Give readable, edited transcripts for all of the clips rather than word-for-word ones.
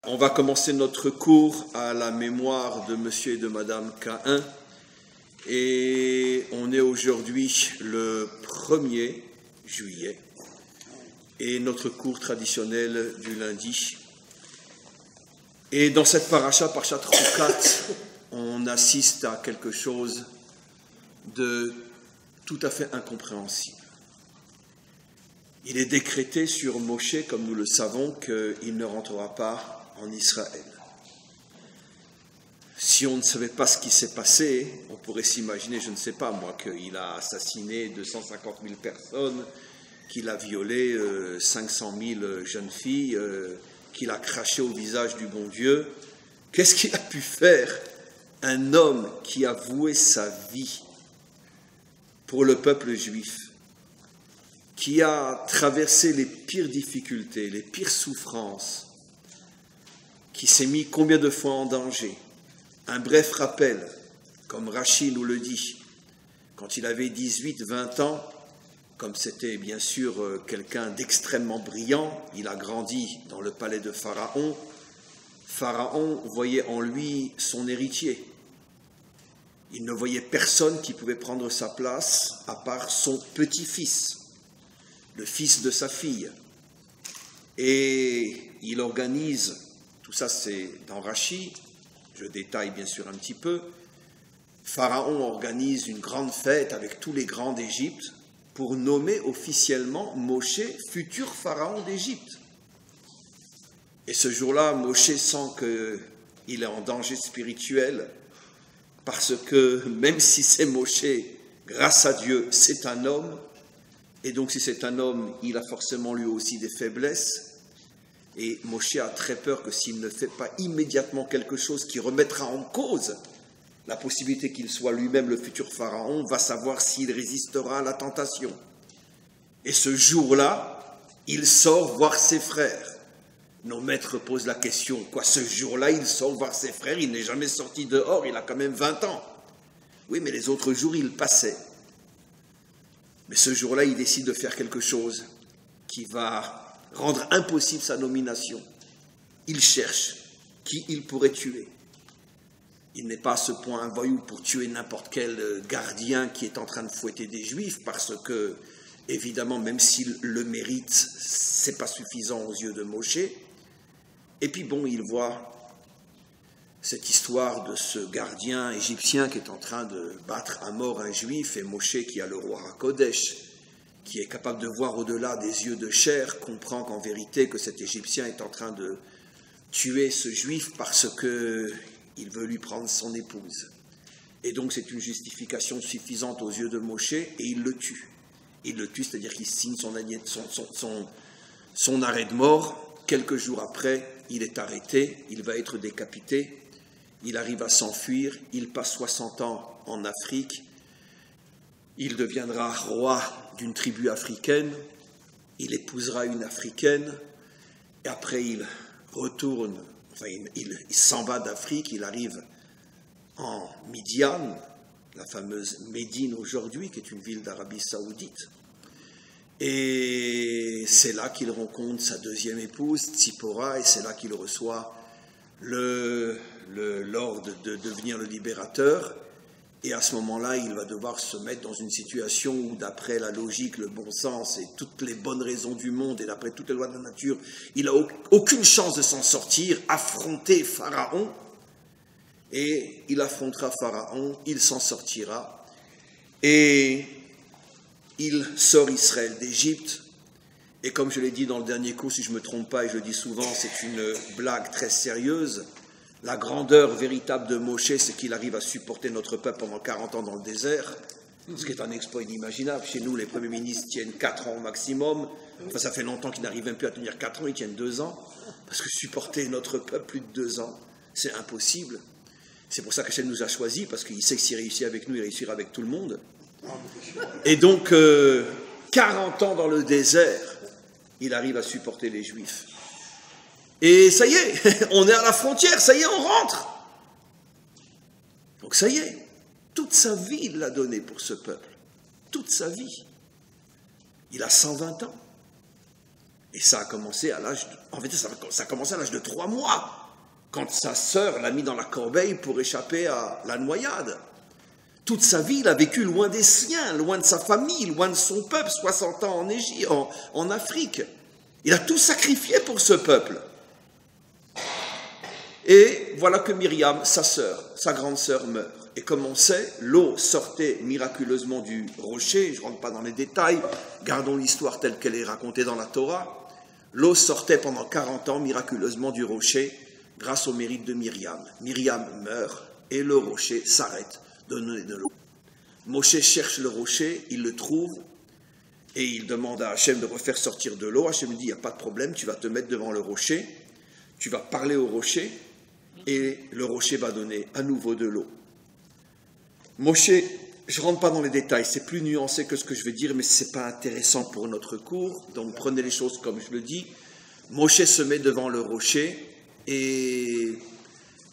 On va commencer notre cours à la mémoire de Monsieur et de Madame Caïn et on est aujourd'hui le 1er juillet et notre cours traditionnel du lundi. Et dans cette paracha, Parashat Chukat, on assiste à quelque chose de tout à fait incompréhensible. Il est décrété sur Moshe, comme nous le savons, qu'il ne rentrera pas en Israël. Si on ne savait pas ce qui s'est passé, on pourrait s'imaginer, je ne sais pas moi, qu'il a assassiné 250 000 personnes, qu'il a violé 500 000 jeunes filles, qu'il a craché au visage du bon Dieu. Qu'est-ce qu'il a pu faire, un homme qui a voué sa vie pour le peuple juif, qui a traversé les pires difficultés, les pires souffrances, qui s'est mis combien de fois en danger? Un bref rappel, comme Rachi nous le dit, quand il avait 18-20 ans, comme c'était bien sûr quelqu'un d'extrêmement brillant, il a grandi dans le palais de Pharaon. Pharaon voyait en lui son héritier. Il ne voyait personne qui pouvait prendre sa place à part son petit-fils, le fils de sa fille. Et il organise, tout ça c'est dans Rachi, je détaille bien sûr un petit peu, Pharaon organise une grande fête avec tous les grands d'Égypte pour nommer officiellement Moshe futur pharaon d'Égypte. Et ce jour-là, Moshe sent qu'il est en danger spirituel parce que même si c'est Moshe, grâce à Dieu, c'est un homme, et donc si c'est un homme, il a forcément lui aussi des faiblesses. Et Moshe a très peur que s'il ne fait pas immédiatement quelque chose qui remettra en cause la possibilité qu'il soit lui-même le futur pharaon, va savoir s'il résistera à la tentation. Et ce jour-là, il sort voir ses frères. Nos maîtres posent la question, quoi, ce jour-là, il sort voir ses frères, il n'est jamais sorti dehors, il a quand même 20 ans. Oui, mais les autres jours, il passait. Mais ce jour-là, il décide de faire quelque chose qui va rendre impossible sa nomination. Il cherche qui il pourrait tuer. Il n'est pas à ce point un voyou pour tuer n'importe quel gardien qui est en train de fouetter des Juifs, parce que, évidemment, même s'il le mérite, c'est pas suffisant aux yeux de Moshe. Et puis bon, il voit cette histoire de ce gardien égyptien qui est en train de battre à mort un Juif, et Moshe, qui a le roi HaKodesh, qui est capable de voir au-delà des yeux de chair, comprend qu'en vérité que cet Égyptien est en train de tuer ce Juif parce qu'il veut lui prendre son épouse. Et donc c'est une justification suffisante aux yeux de Moshe, et il le tue. Il le tue, c'est-à-dire qu'il signe son arrêt de mort. Quelques jours après, il est arrêté, il va être décapité, il arrive à s'enfuir, il passe 60 ans en Afrique, il deviendra roi d'une tribu africaine, il épousera une africaine, et après il retourne, il s'en va d'Afrique, il arrive en Midian, la fameuse Médine aujourd'hui, qui est une ville d'Arabie Saoudite, et c'est là qu'il rencontre sa deuxième épouse, Tzipora, et c'est là qu'il reçoit l'ordre de devenir le libérateur. Et à ce moment-là, il va devoir se mettre dans une situation où, d'après la logique, le bon sens et toutes les bonnes raisons du monde, et d'après toutes les lois de la nature, il n'a aucune chance de s'en sortir, affronter Pharaon. Et il affrontera Pharaon, il s'en sortira. Et il sort Israël d'Égypte. Et comme je l'ai dit dans le dernier cours, si je ne me trompe pas, et je le dis souvent, c'est une blague très sérieuse. La grandeur véritable de Moshe, c'est qu'il arrive à supporter notre peuple pendant 40 ans dans le désert, ce qui est un exploit inimaginable. Chez nous, les premiers ministres tiennent 4 ans au maximum. Enfin, ça fait longtemps qu'ils n'arrivent même plus à tenir 4 ans, ils tiennent 2 ans. Parce que supporter notre peuple plus de 2 ans, c'est impossible. C'est pour ça qu'Hachem nous a choisis, parce qu'il sait que s'il réussit avec nous, il réussira avec tout le monde. Et donc, 40 ans dans le désert, il arrive à supporter les Juifs. Et ça y est, on est à la frontière, ça y est, on rentre. Donc ça y est, toute sa vie, il l'a donné pour ce peuple. Toute sa vie. Il a 120 ans. Et ça a commencé à l'âge de... En fait, ça a commencé à l'âge de 3 mois, quand sa sœur l'a mis dans la corbeille pour échapper à la noyade. Toute sa vie, il a vécu loin des siens, loin de sa famille, loin de son peuple, 60 ans en Égypte, en Afrique. Il a tout sacrifié pour ce peuple. Et voilà que Myriam, sa sœur, sa grande sœur, meurt. Et comme on sait, l'eau sortait miraculeusement du rocher. Je ne rentre pas dans les détails, gardons l'histoire telle qu'elle est racontée dans la Torah. L'eau sortait pendant 40 ans miraculeusement du rocher grâce au mérite de Myriam. Myriam meurt et le rocher s'arrête de donner de l'eau. Moshe cherche le rocher, il le trouve et il demande à Hachem de refaire sortir de l'eau. Hachem lui dit, il n'y a pas de problème, tu vas te mettre devant le rocher, tu vas parler au rocher et le rocher va donner à nouveau de l'eau. Moshe, je ne rentre pas dans les détails, c'est plus nuancé que ce que je vais dire, mais ce n'est pas intéressant pour notre cours, donc prenez les choses comme je le dis. Moshe se met devant le rocher et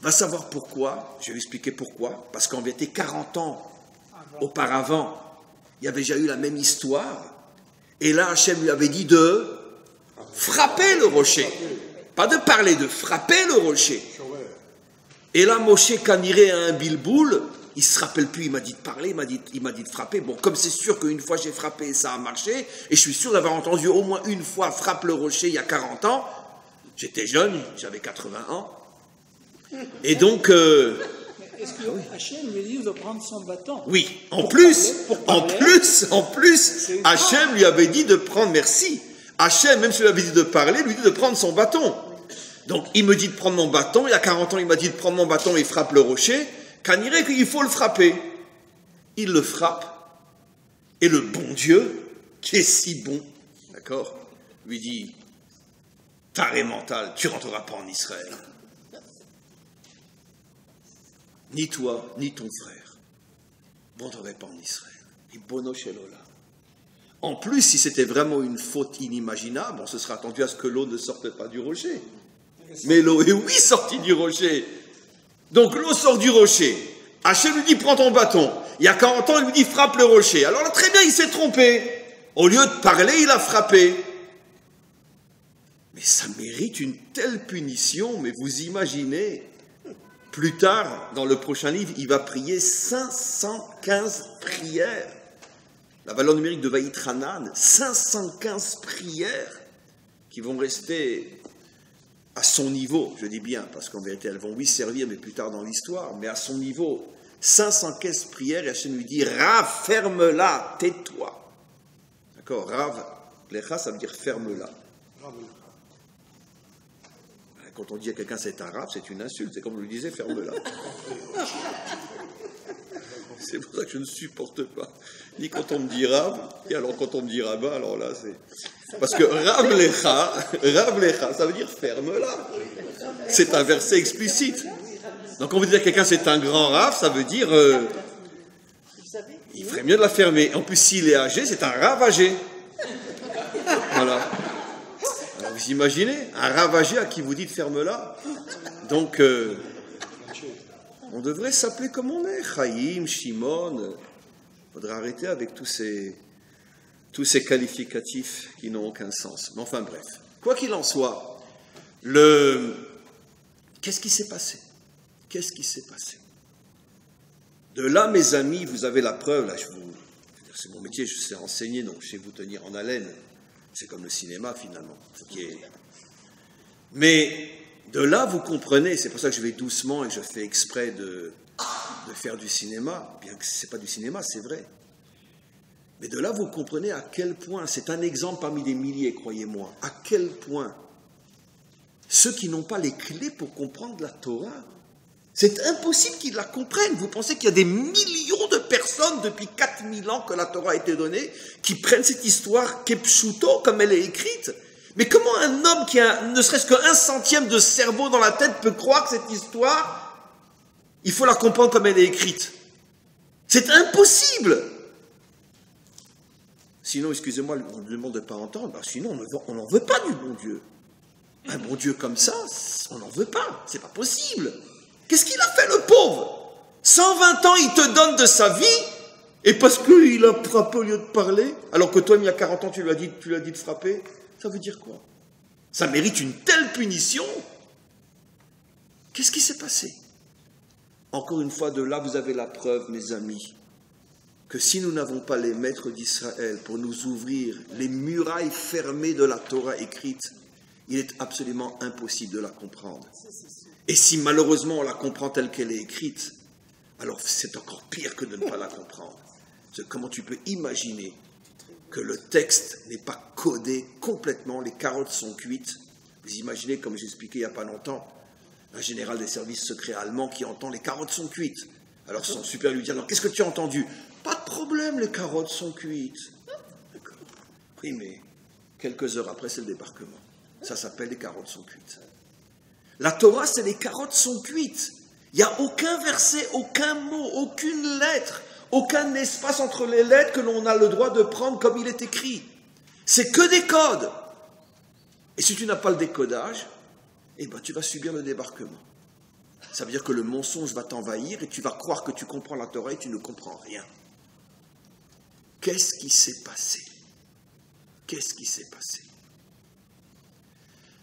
va savoir pourquoi, je vais lui expliquer pourquoi, parce qu'en vérité, 40 ans auparavant, il y avait déjà eu la même histoire, et là, Hachem lui avait dit de frapper le rocher, pas de parler, de frapper le rocher. Et là, Moshe Kaniré a un bilboul, il ne se rappelle plus, il m'a dit de parler, il m'a dit de frapper. Bon, comme c'est sûr qu'une fois j'ai frappé et ça a marché, et je suis sûr d'avoir entendu au moins une fois frappe le rocher il y a 40 ans, j'étais jeune, j'avais 80 ans, et donc... Est-ce que Hachem lui dit de prendre son bâton? Oui, en plus, Hachem lui avait dit de prendre, merci, Hachem, même s'il lui avait dit de parler, lui dit de prendre son bâton. Donc, il me dit de prendre mon bâton, il y a 40 ans, il m'a dit de prendre mon bâton et il frappe le rocher, Kaniré qu'il faut le frapper. Il le frappe, et le bon Dieu, qui est si bon, d'accord, lui dit, taré mental, tu rentreras pas en Israël. Ni toi, ni ton frère, vous ne rentrerez pas en Israël. En plus, si c'était vraiment une faute inimaginable, on se serait attendu à ce que l'eau ne sorte pas du rocher. Mais l'eau est oui sortie du rocher. Donc l'eau sort du rocher. Hachem lui dit prends ton bâton. Il y a 40 ans, il lui dit frappe le rocher. Alors là, très bien, il s'est trompé. Au lieu de parler, il a frappé. Mais ça mérite une telle punition, mais vous imaginez, plus tard, dans le prochain livre, il va prier 515 prières. La valeur numérique de Vaïtranan, 515 prières qui vont rester à son niveau, je dis bien, parce qu'en vérité, elles vont oui servir, mais plus tard dans l'histoire, mais à son niveau, 515 prières, et Hachem lui dit, Rav, ferme-la, tais-toi. D'accord, Rav, Lecha, ça veut dire ferme-la. Quand on dit à quelqu'un c'est un Rav, c'est une insulte, c'est comme on lui disait, ferme-la. C'est pour ça que je ne supporte pas, ni quand on me dit Rav, et alors quand on me dit Rabbin, alors là c'est... Parce que Rav Lecha, ça veut dire ferme-la. C'est un verset explicite. Donc on veut dire à quelqu'un c'est un grand Rav, ça veut dire il ferait mieux de la fermer. En plus s'il est âgé, c'est un Rav âgé. Voilà. Alors vous imaginez, un Rav âgé à qui vous dites ferme-la. Donc on devrait s'appeler comme on est, Chaim, Shimon. Il faudrait arrêter avec tous ces qualificatifs qui n'ont aucun sens. Mais enfin bref, quoi qu'il en soit, qu'est-ce qui s'est passé? Qu'est-ce qui s'est passé? De là, mes amis, vous avez la preuve, là, c'est mon métier, je sais enseigner, donc je sais vous tenir en haleine. C'est comme le cinéma, finalement. Mais de là, vous comprenez, c'est pour ça que je vais doucement et je fais exprès de faire du cinéma, bien que ce n'est pas du cinéma, c'est vrai. Mais de là, vous comprenez à quel point, c'est un exemple parmi des milliers, croyez-moi, à quel point ceux qui n'ont pas les clés pour comprendre la Torah, c'est impossible qu'ils la comprennent. Vous pensez qu'il y a des millions de personnes depuis 4000 ans que la Torah a été donnée, qui prennent cette histoire kepshuto, comme elle est écrite. Mais comment un homme qui a ne serait-ce qu'un centième de cerveau dans la tête peut croire que cette histoire, il faut la comprendre comme elle est écrite? C'est impossible. Sinon, excusez-moi, on ne demande de ne pas entendre, sinon on n'en veut pas du bon Dieu. Un bon Dieu comme ça, on n'en veut pas, c'est pas possible. Qu'est-ce qu'il a fait le pauvre? 120 ans, il te donne de sa vie, et parce qu'il a frappé au lieu de parler, alors que toi, il y a 40 ans, tu lui as dit de frapper, Ça veut dire quoi? Ça mérite une telle punition? Qu'est-ce qui s'est passé? Encore une fois, de là, vous avez la preuve, mes amis, que si nous n'avons pas les maîtres d'Israël pour nous ouvrir les murailles fermées de la Torah écrite, il est absolument impossible de la comprendre. Et si malheureusement on la comprend telle qu'elle est écrite, alors c'est encore pire que de ne pas la comprendre. Comment tu peux imaginer que le texte n'est pas codé complètement, les carottes sont cuites? Vous imaginez, comme j'expliquais il n'y a pas longtemps, un général des services secrets allemands qui entend les carottes sont cuites. Alors son supérieur lui dit, alors qu'est-ce que tu as entendu? Pas de problème, les carottes sont cuites. D'accord. Oui, mais quelques heures après, c'est le débarquement. Ça s'appelle les carottes sont cuites. La Torah, c'est les carottes sont cuites. Il n'y a aucun verset, aucun mot, aucune lettre, aucun espace entre les lettres que l'on a le droit de prendre comme il est écrit. C'est que des codes. Et si tu n'as pas le décodage, eh ben, tu vas subir le débarquement. Ça veut dire que le mensonge va t'envahir et tu vas croire que tu comprends la Torah et tu ne comprends rien. Qu'est-ce qui s'est passé? Qu'est-ce qui s'est passé?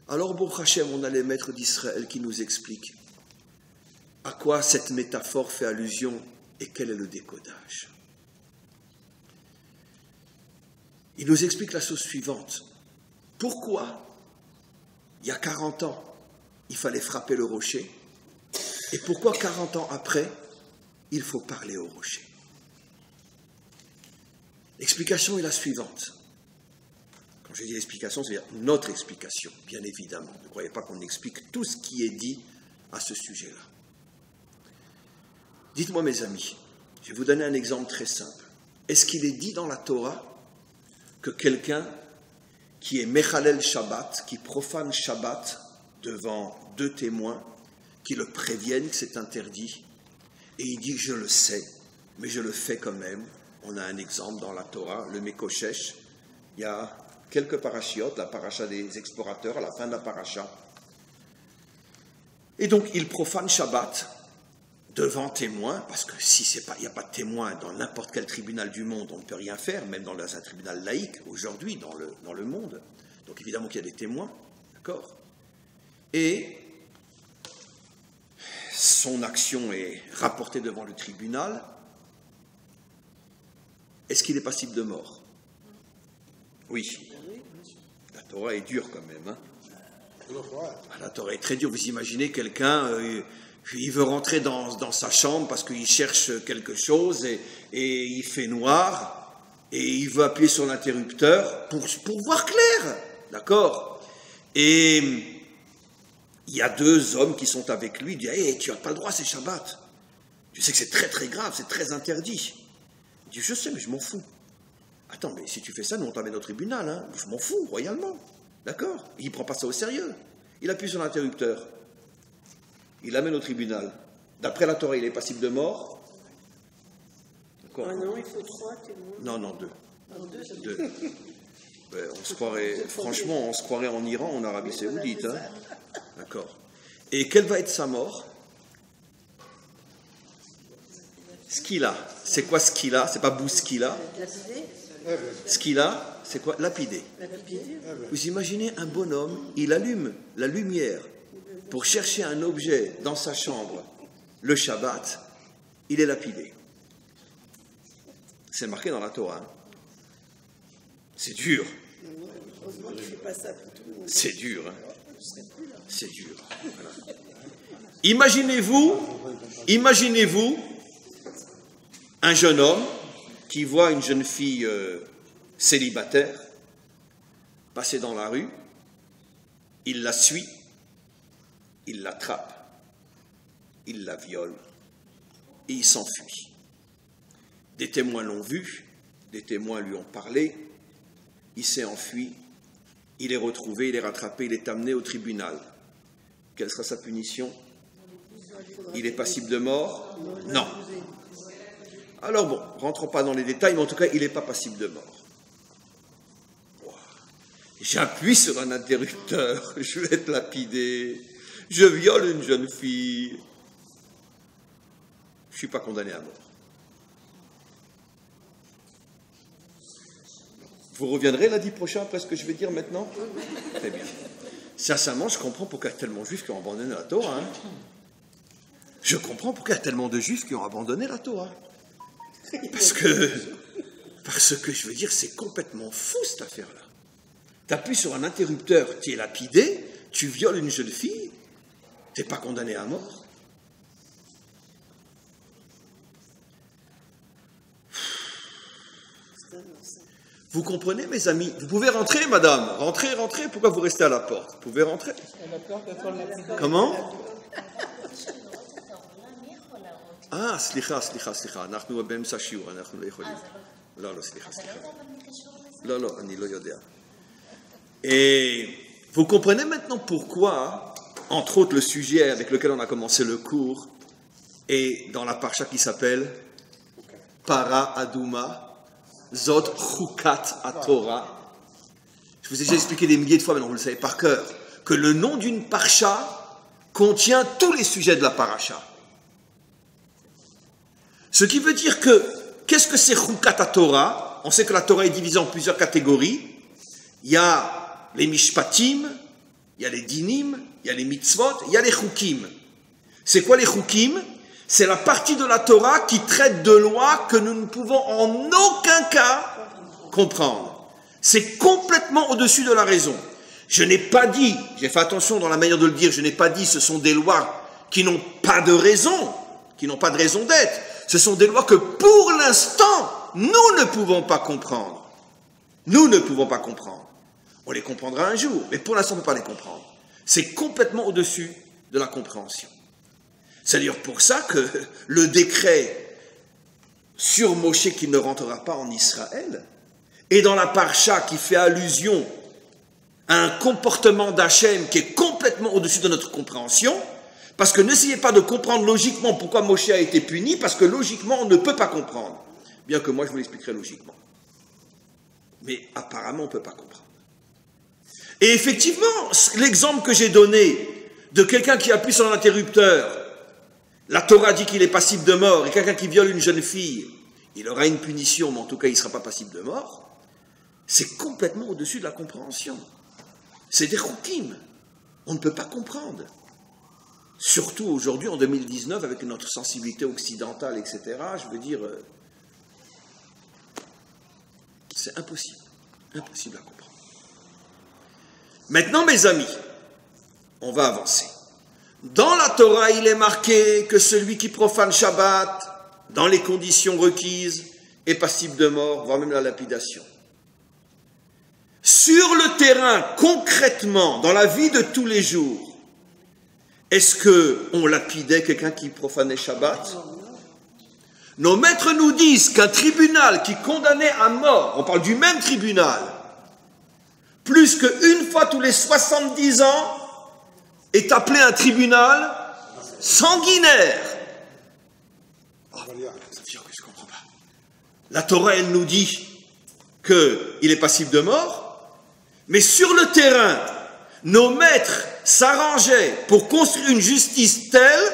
Alors, Baruch Hashem, on a les maîtres d'Israël qui nous expliquent à quoi cette métaphore fait allusion et quel est le décodage. Il nous explique la chose suivante. Pourquoi, il y a 40 ans, il fallait frapper le rocher, et pourquoi 40 ans après, il faut parler au rocher? L'explication est la suivante. Quand je dis l'explication, c'est-à-dire notre explication, bien évidemment. Ne croyez pas qu'on explique tout ce qui est dit à ce sujet-là. Dites-moi, mes amis, je vais vous donner un exemple très simple. Est-ce qu'il est dit dans la Torah que quelqu'un qui est Mechalel Shabbat, qui profane Shabbat devant 2 témoins, qui le préviennent que c'est interdit, et il dit « je le sais, mais je le fais quand même ». On a un exemple dans la Torah, le Mekoshesh. Il y a quelques parachiotes, la paracha des explorateurs, à la fin de la paracha. Et donc, il profane Shabbat devant témoins, parce que si il n'y a pas de témoins dans n'importe quel tribunal du monde, on ne peut rien faire, même dans un tribunal laïque, aujourd'hui, dans le monde. Donc, évidemment qu'il y a des témoins, d'accord? Et son action est rapportée devant le tribunal. Est-ce qu'il est passible de mort? Oui. La Torah est dure quand même. Hein? La Torah est très dure. Vous imaginez quelqu'un, il veut rentrer dans sa chambre parce qu'il cherche quelque chose et il fait noir et il veut appuyer sur l'interrupteur pour voir clair. D'accord? Et il y a 2 hommes qui sont avec lui. Il dit, hey, tu n'as pas le droit, c'est Shabbat. Tu sais que c'est très très grave, c'est très interdit. Il dit, je sais, mais je m'en fous. Attends, mais si tu fais ça, nous on t'amène au tribunal, hein. Je m'en fous, royalement. D'accord? Il ne prend pas ça au sérieux. Il appuie sur l'interrupteur. Il l'amène au tribunal. D'après la Torah, il est passible de mort. D'accord? Ah non, il faut 3 témoins. Non, 2. Alors 2, ça 2. Ben, franchement, on se croirait en Iran, en Arabie Saoudite. Hein. D'accord. Et quelle va être sa mort? Skila. C'est quoi Skila? C'est pas Bouskila. Lapidé. Skila, c'est quoi? Lapidé. Lapidé. Vous imaginez un bonhomme, il allume la lumière pour chercher un objet dans sa chambre. Le Shabbat, il est lapidé. C'est marqué dans la Torah. Hein. C'est dur. Heureusement qu'il ne fait pas ça pour tout le monde. C'est dur. Hein. Je serais plus là. C'est dur. Voilà. Imaginez-vous un jeune homme qui voit une jeune fille célibataire passer dans la rue, il la suit, il l'attrape, il la viole et il s'enfuit. Des témoins l'ont vu, des témoins lui ont parlé, il s'est enfui, il est retrouvé, il est rattrapé, il est amené au tribunal. Quelle sera sa punition? Il est passible de mort? Non. Alors bon, rentrons pas dans les détails, mais en tout cas, il n'est pas passible de mort. J'appuie sur un interrupteur, je vais être lapidé, je viole une jeune fille. Je ne suis pas condamné à mort. Vous reviendrez lundi prochain après ce que je vais dire maintenant? Très bien. Sincèrement, je comprends pourquoi il y a tellement de juifs qui ont abandonné la Torah. Hein. Je comprends pourquoi il y a tellement de juifs qui ont abandonné la Torah. Parce que je veux dire, c'est complètement fou cette affaire-là. Tu appuies sur un interrupteur, tu es lapidé, tu violes une jeune fille, tu n'es pas condamné à mort. Vous comprenez, mes amis? Vous pouvez rentrer, madame. Rentrez, rentrez. Pourquoi vous restez à la porte? Vous pouvez rentrer. Elle a peur d'être lapidée. Comment? Ah, סליחה. אנחנו באמצע שיעור, אנחנו לא יכולים. לא, סליחה. לא, אני לא יודע. Et vous comprenez maintenant pourquoi, entre autres, le sujet avec lequel on a commencé le cours est dans la parcha qui s'appelle Para Aduma. Zot Chukat HaTorah. Je vous ai déjà expliqué des milliers de fois, maintenant vous le savez par cœur, que le nom d'une parcha contient tous les sujets de la paracha. Ce qui veut dire que, qu'est-ce que c'est Chukat HaTorah? On sait que la Torah est divisée en plusieurs catégories. Il y a les mishpatim, il y a les dinim, il y a les mitzvot, il y a les chukim. C'est quoi les chukim? C'est la partie de la Torah qui traite de lois que nous ne pouvons en aucun cas comprendre. C'est complètement au-dessus de la raison. Je n'ai pas dit, j'ai fait attention dans la manière de le dire, je n'ai pas dit ce sont des lois qui n'ont pas de raison, qui n'ont pas de raison d'être. Ce sont des lois que pour l'instant, nous ne pouvons pas comprendre. Nous ne pouvons pas comprendre. On les comprendra un jour, mais pour l'instant on ne peut pas les comprendre. C'est complètement au-dessus de la compréhension. C'est d'ailleurs pour ça que le décret sur Moshe qui ne rentrera pas en Israël, et dans la parcha qui fait allusion à un comportement d'Hachem qui est complètement au-dessus de notre compréhension, parce que n'essayez pas de comprendre logiquement pourquoi Moshe a été puni, parce que logiquement on ne peut pas comprendre, bien que moi je vous l'expliquerai logiquement. Mais apparemment on ne peut pas comprendre. Et effectivement, l'exemple que j'ai donné de quelqu'un qui appuie sur l'interrupteur, la Torah dit qu'il est passible de mort, et quelqu'un qui viole une jeune fille, il aura une punition, mais en tout cas il ne sera pas passible de mort, c'est complètement au-dessus de la compréhension. C'est des chukim. On ne peut pas comprendre. Surtout aujourd'hui, en 2019, avec notre sensibilité occidentale, etc., je veux dire, c'est impossible. Impossible à comprendre. Maintenant, mes amis, on va avancer. Dans la Torah, il est marqué que celui qui profane Shabbat, dans les conditions requises, est passible de mort, voire même la lapidation. Sur le terrain, concrètement, dans la vie de tous les jours, est-ce qu'on lapidait quelqu'un qui profanait Shabbat? Nos maîtres nous disent qu'un tribunal qui condamnait à mort, on parle du même tribunal, plus qu'une fois tous les 70 ans, est appelé un tribunal sanguinaire. Oh, ça veut dire que je ne comprends pas. La Torah, elle nous dit qu'il est passible de mort, mais sur le terrain, nos maîtres s'arrangeaient pour construire une justice telle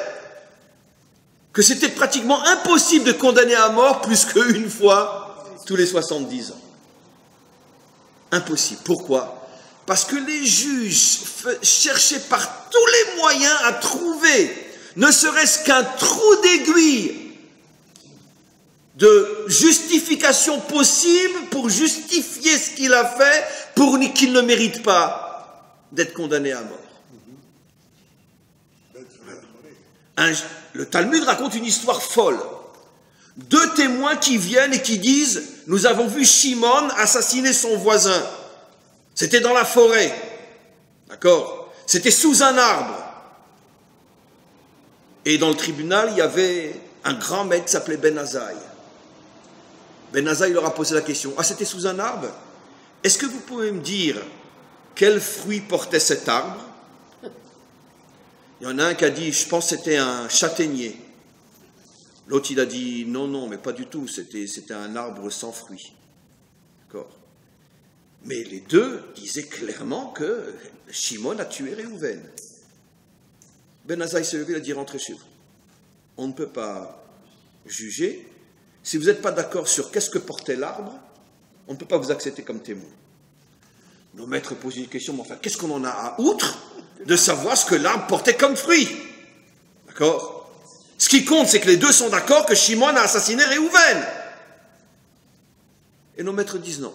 que c'était pratiquement impossible de condamner à mort plus qu'une fois tous les 70 ans. Impossible. Pourquoi? Parce que les juges cherchaient par tous les moyens à trouver, ne serait-ce qu'un trou d'aiguille de justification possible pour justifier ce qu'il a fait, pour qu'il ne mérite pas d'être condamné à mort. Le Talmud raconte une histoire folle. Deux témoins qui viennent et qui disent « Nous avons vu Shimon assassiner son voisin. C'était dans la forêt. D'accord? C'était sous un arbre. Et dans le tribunal, il y avait un grand maître qui s'appelait Ben Azaï. Ben Azaï leur a posé la question. Ah, c'était sous un arbre? Est-ce que vous pouvez me dire quel fruit portait cet arbre? Il y en a un qui a dit, je pense que c'était un châtaignier. L'autre, il a dit, non, mais pas du tout, c'était un arbre sans fruits. D'accord? Mais les deux disaient clairement que Shimon a tué Réhouven. Ben Azaï s'est levé, il a dit, rentrez chez vous. On ne peut pas juger. Si vous n'êtes pas d'accord sur qu'est-ce que portait l'arbre, on ne peut pas vous accepter comme témoin. Nos maîtres posent une question, mais enfin, qu'est-ce qu'on en a à outre de savoir ce que l'arbre portait comme fruit? D'accord? Ce qui compte, c'est que les deux sont d'accord que Shimon a assassiné Réhouven. Et nos maîtres disent non.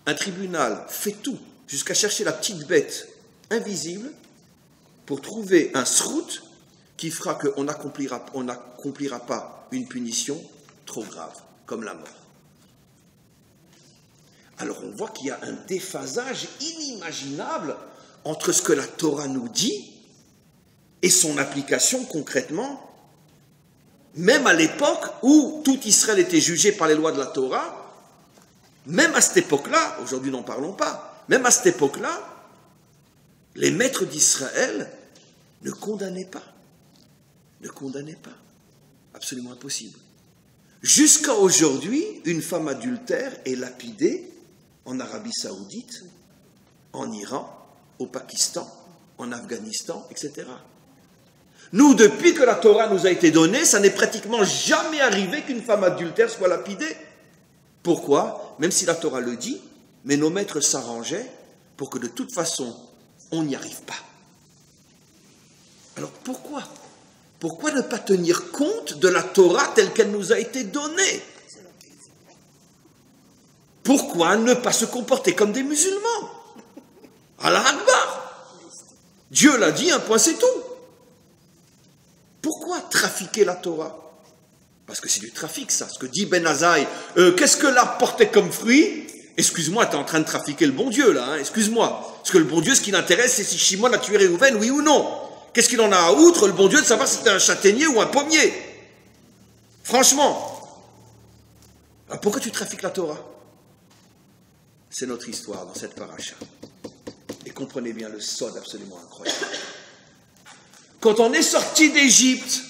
Un tribunal fait tout, jusqu'à chercher la petite bête invisible, pour trouver un srout qui fera qu'on n'accomplira pas une punition trop grave, comme la mort. Alors on voit qu'il y a un déphasage inimaginable entre ce que la Torah nous dit et son application concrètement, même à l'époque où tout Israël était jugé par les lois de la Torah, même à cette époque-là, aujourd'hui n'en parlons pas, même à cette époque-là, les maîtres d'Israël ne condamnaient pas. Ne condamnaient pas. Absolument impossible. Jusqu'à aujourd'hui, une femme adultère est lapidée en Arabie Saoudite, en Iran, au Pakistan, en Afghanistan, etc. Nous, depuis que la Torah nous a été donnée, ça n'est pratiquement jamais arrivé qu'une femme adultère soit lapidée. Pourquoi? Même si la Torah le dit, mais nos maîtres s'arrangeaient pour que de toute façon, on n'y arrive pas. Alors pourquoi? Pourquoi ne pas tenir compte de la Torah telle qu'elle nous a été donnée? Pourquoi ne pas se comporter comme des musulmans? Allah Akbar! Dieu l'a dit, un point c'est tout. Pourquoi trafiquer la Torah? Parce que c'est du trafic, ça. Ce que dit Ben Azaï, qu'est-ce que l'arbre portait comme fruit? Excuse-moi, tu es en train de trafiquer le bon Dieu, là, hein, excuse-moi. Parce que le bon Dieu, ce qui l'intéresse, c'est si Shimon a tué Réhouven, oui ou non. Qu'est-ce qu'il en a à outre, le bon Dieu, de savoir si c'était un châtaignier ou un pommier? Franchement. Alors pourquoi tu trafiques la Torah? C'est notre histoire dans cette paracha. Et comprenez bien le sod absolument incroyable. Quand on est sorti d'Égypte,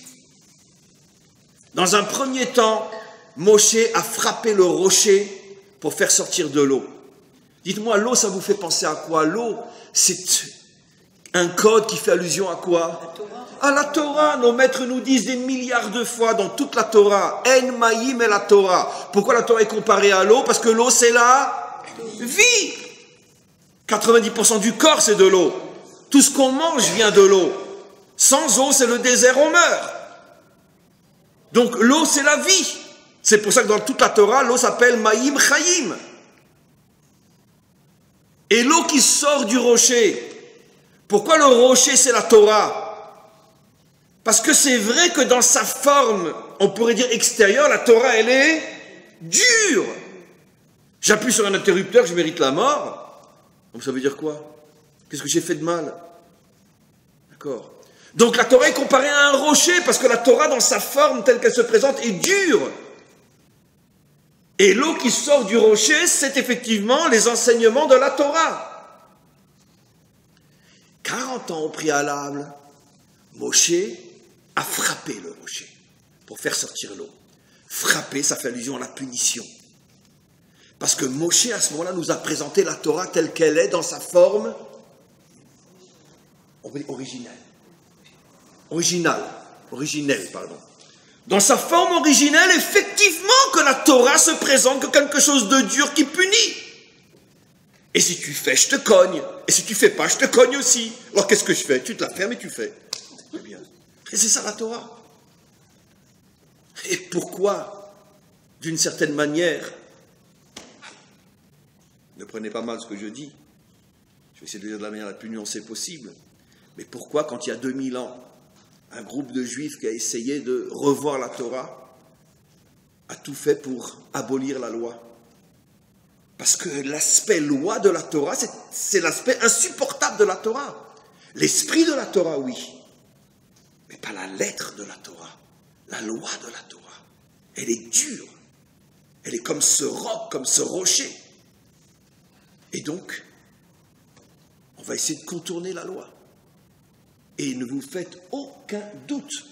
dans un premier temps, Moshe a frappé le rocher pour faire sortir de l'eau. Dites-moi, l'eau, ça vous fait penser à quoi? L'eau, c'est un code qui fait allusion à quoi? À la Torah. Nos maîtres nous disent des milliards de fois dans toute la Torah, En Maïm et la Torah. Pourquoi la Torah est comparée à l'eau? Parce que l'eau, c'est la vie. 90% du corps, c'est de l'eau. Tout ce qu'on mange vient de l'eau. Sans eau, c'est le désert, on meurt. Donc l'eau, c'est la vie. C'est pour ça que dans toute la Torah, l'eau s'appelle Maïm Chaim. Et l'eau qui sort du rocher, pourquoi le rocher, c'est la Torah? Parce que c'est vrai que dans sa forme, on pourrait dire extérieure, la Torah, elle est dure. J'appuie sur un interrupteur, je mérite la mort. Donc ça veut dire quoi? Qu'est-ce que j'ai fait de mal? D'accord. Donc la Torah est comparée à un rocher, parce que la Torah, dans sa forme telle qu'elle se présente, est dure. Et l'eau qui sort du rocher, c'est effectivement les enseignements de la Torah. 40 ans au préalable, Moshe a frappé le rocher pour faire sortir l'eau. Frapper, ça fait allusion à la punition. Parce que Moshe, à ce moment-là, nous a présenté la Torah telle qu'elle est, dans sa forme originelle. Originelle, pardon. Dans sa forme originelle, effectivement, que la Torah se présente comme quelque chose de dur qui punit. Et si tu fais, je te cogne. Et si tu fais pas, je te cogne aussi. Alors qu'est-ce que je fais? Tu te la fermes et tu fais. Très bien. Et c'est ça la Torah. Et pourquoi, d'une certaine manière, ne prenez pas mal ce que je dis, je vais essayer de le dire de la manière la plus nuancée possible, mais pourquoi, quand il y a 2000 ans, un groupe de juifs qui a essayé de revoir la Torah a tout fait pour abolir la loi? Parce que l'aspect loi de la Torah, c'est l'aspect insupportable de la Torah. L'esprit de la Torah, oui, mais pas la lettre de la Torah, la loi de la Torah. Elle est dure, elle est comme ce roc, comme ce rocher. Et donc, on va essayer de contourner la loi. Et ne vous faites aucun doute,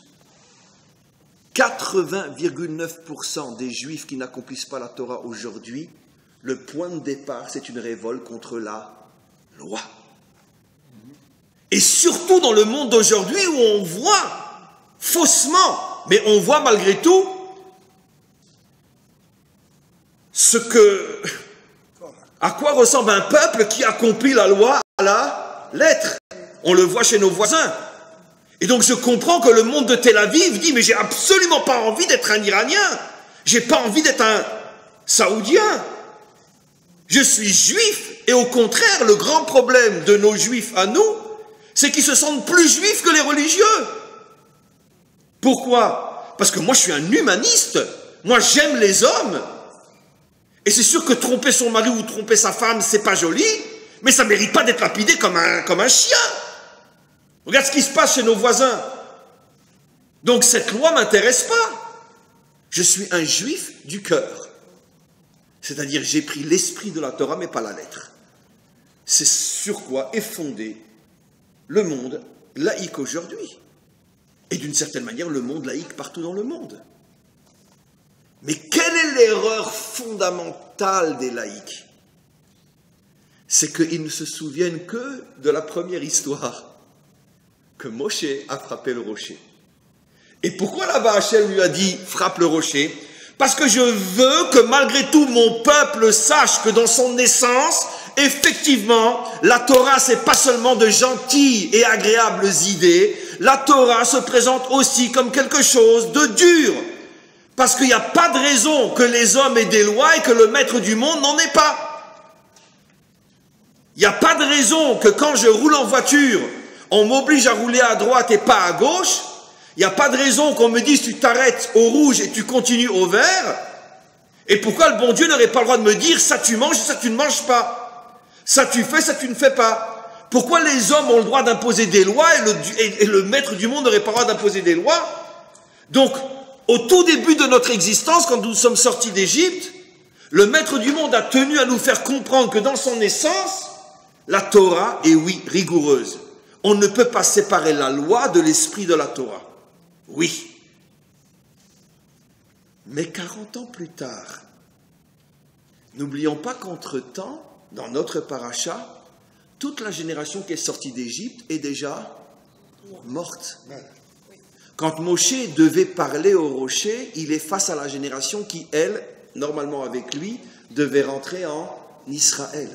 80,9% des Juifs qui n'accomplissent pas la Torah aujourd'hui, le point de départ, c'est une révolte contre la loi. Et surtout dans le monde d'aujourd'hui où on voit faussement, mais on voit malgré tout ce que À quoi ressemble un peuple qui accomplit la loi à la lettre? On le voit chez nos voisins. Et donc je comprends que le monde de Tel Aviv dit, mais j'ai absolument pas envie d'être un Iranien. J'ai pas envie d'être un Saoudien. Je suis juif. Et au contraire, le grand problème de nos juifs à nous, c'est qu'ils se sentent plus juifs que les religieux. Pourquoi? Parce que moi je suis un humaniste. Moi j'aime les hommes. Et c'est sûr que tromper son mari ou tromper sa femme, c'est pas joli, mais ça ne mérite pas d'être lapidé comme un chien. Regarde ce qui se passe chez nos voisins. Donc cette loi ne m'intéresse pas. Je suis un juif du cœur. C'est-à-dire j'ai pris l'esprit de la Torah, mais pas la lettre. C'est sur quoi est fondé le monde laïque aujourd'hui. Et d'une certaine manière, le monde laïque partout dans le monde. Mais quelle est l'erreur fondamentale des laïcs? C'est qu'ils ne se souviennent que de la première histoire, que Moshe a frappé le rocher. Et pourquoi là-bas Hachem lui a dit « frappe le rocher » ? Parce que je veux que malgré tout mon peuple sache que dans son naissance, effectivement, la Torah c'est pas seulement de gentilles et agréables idées, la Torah se présente aussi comme quelque chose de dur. Parce qu'il n'y a pas de raison que les hommes aient des lois et que le maître du monde n'en ait pas. Il n'y a pas de raison que quand je roule en voiture, on m'oblige à rouler à droite et pas à gauche. Il n'y a pas de raison qu'on me dise tu t'arrêtes au rouge et tu continues au vert. Et pourquoi le bon Dieu n'aurait pas le droit de me dire ça tu manges et ça tu ne manges pas? Ça tu fais, ça tu ne fais pas? Pourquoi les hommes ont le droit d'imposer des lois et le maître du monde n'aurait pas le droit d'imposer des lois? Donc, au tout début de notre existence, quand nous sommes sortis d'Égypte, le maître du monde a tenu à nous faire comprendre que dans son essence, la Torah est oui, rigoureuse. On ne peut pas séparer la loi de l'esprit de la Torah. Oui. Mais 40 ans plus tard, n'oublions pas qu'entre-temps, dans notre paracha, toute la génération qui est sortie d'Égypte est déjà morte. Quand Moshe devait parler au rocher, il est face à la génération qui, elle, normalement avec lui, devait rentrer en Israël.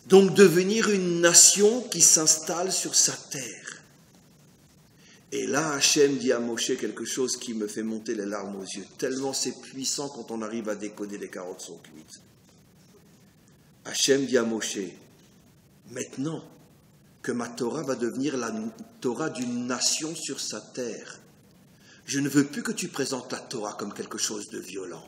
Donc devenir une nation qui s'installe sur sa terre. Et là, Hachem dit à Moshe quelque chose qui me fait monter les larmes aux yeux, tellement c'est puissant quand on arrive à décoder les carottes sont cuites. Hachem dit à Moshe, maintenant que ma Torah va devenir la Torah d'une nation sur sa terre, je ne veux plus que tu présentes la Torah comme quelque chose de violent.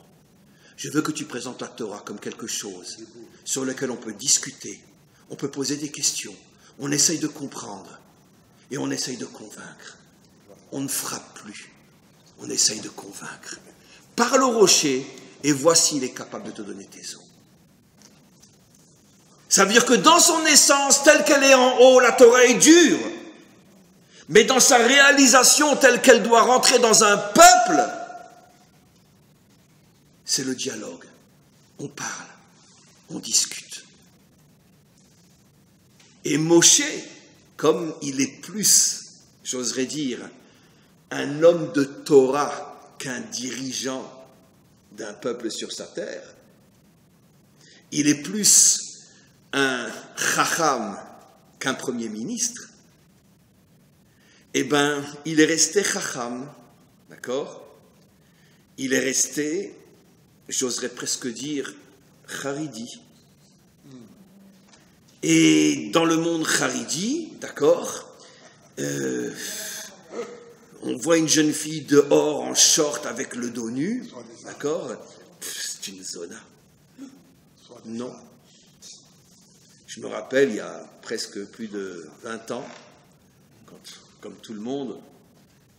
Je veux que tu présentes la Torah comme quelque chose sur lequel on peut discuter, on peut poser des questions, on essaye de comprendre et on essaye de convaincre. On ne frappe plus, on essaye de convaincre. Parle au rocher et voici il est capable de te donner tes eaux. Ça veut dire que dans son essence, telle qu'elle est en haut, la Torah est dure. Mais dans sa réalisation telle qu'elle doit rentrer dans un peuple, c'est le dialogue. On parle, on discute. Et Moshe, comme il est plus, j'oserais dire, un homme de Torah qu'un dirigeant d'un peuple sur sa terre, il est plus un chacham qu'un premier ministre, eh bien, il est resté chacham, d'accord? Il est resté, j'oserais presque dire, charidi. Et dans le monde charidi, d'accord, on voit une jeune fille dehors en short avec le dos nu, d'accord? C'est une zona. Non. Je me rappelle, il y a presque plus de 20 ans, quand, comme tout le monde,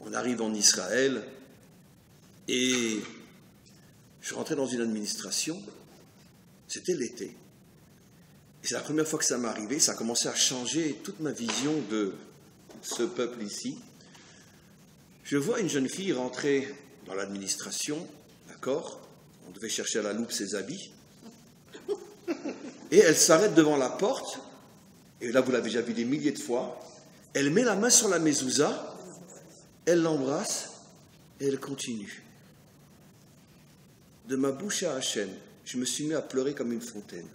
on arrive en Israël et je rentrais dans une administration, c'était l'été. Et c'est la première fois que ça m'est arrivé, ça a commencé à changer toute ma vision de ce peuple ici. Je vois une jeune fille rentrer dans l'administration, d'accord? On devait chercher à la loupe ses habits. Et elle s'arrête devant la porte, et là vous l'avez déjà vu des milliers de fois, elle met la main sur la mezouza, elle l'embrasse, et elle continue. De ma bouche à Hachem, je me suis mis à pleurer comme une fontaine.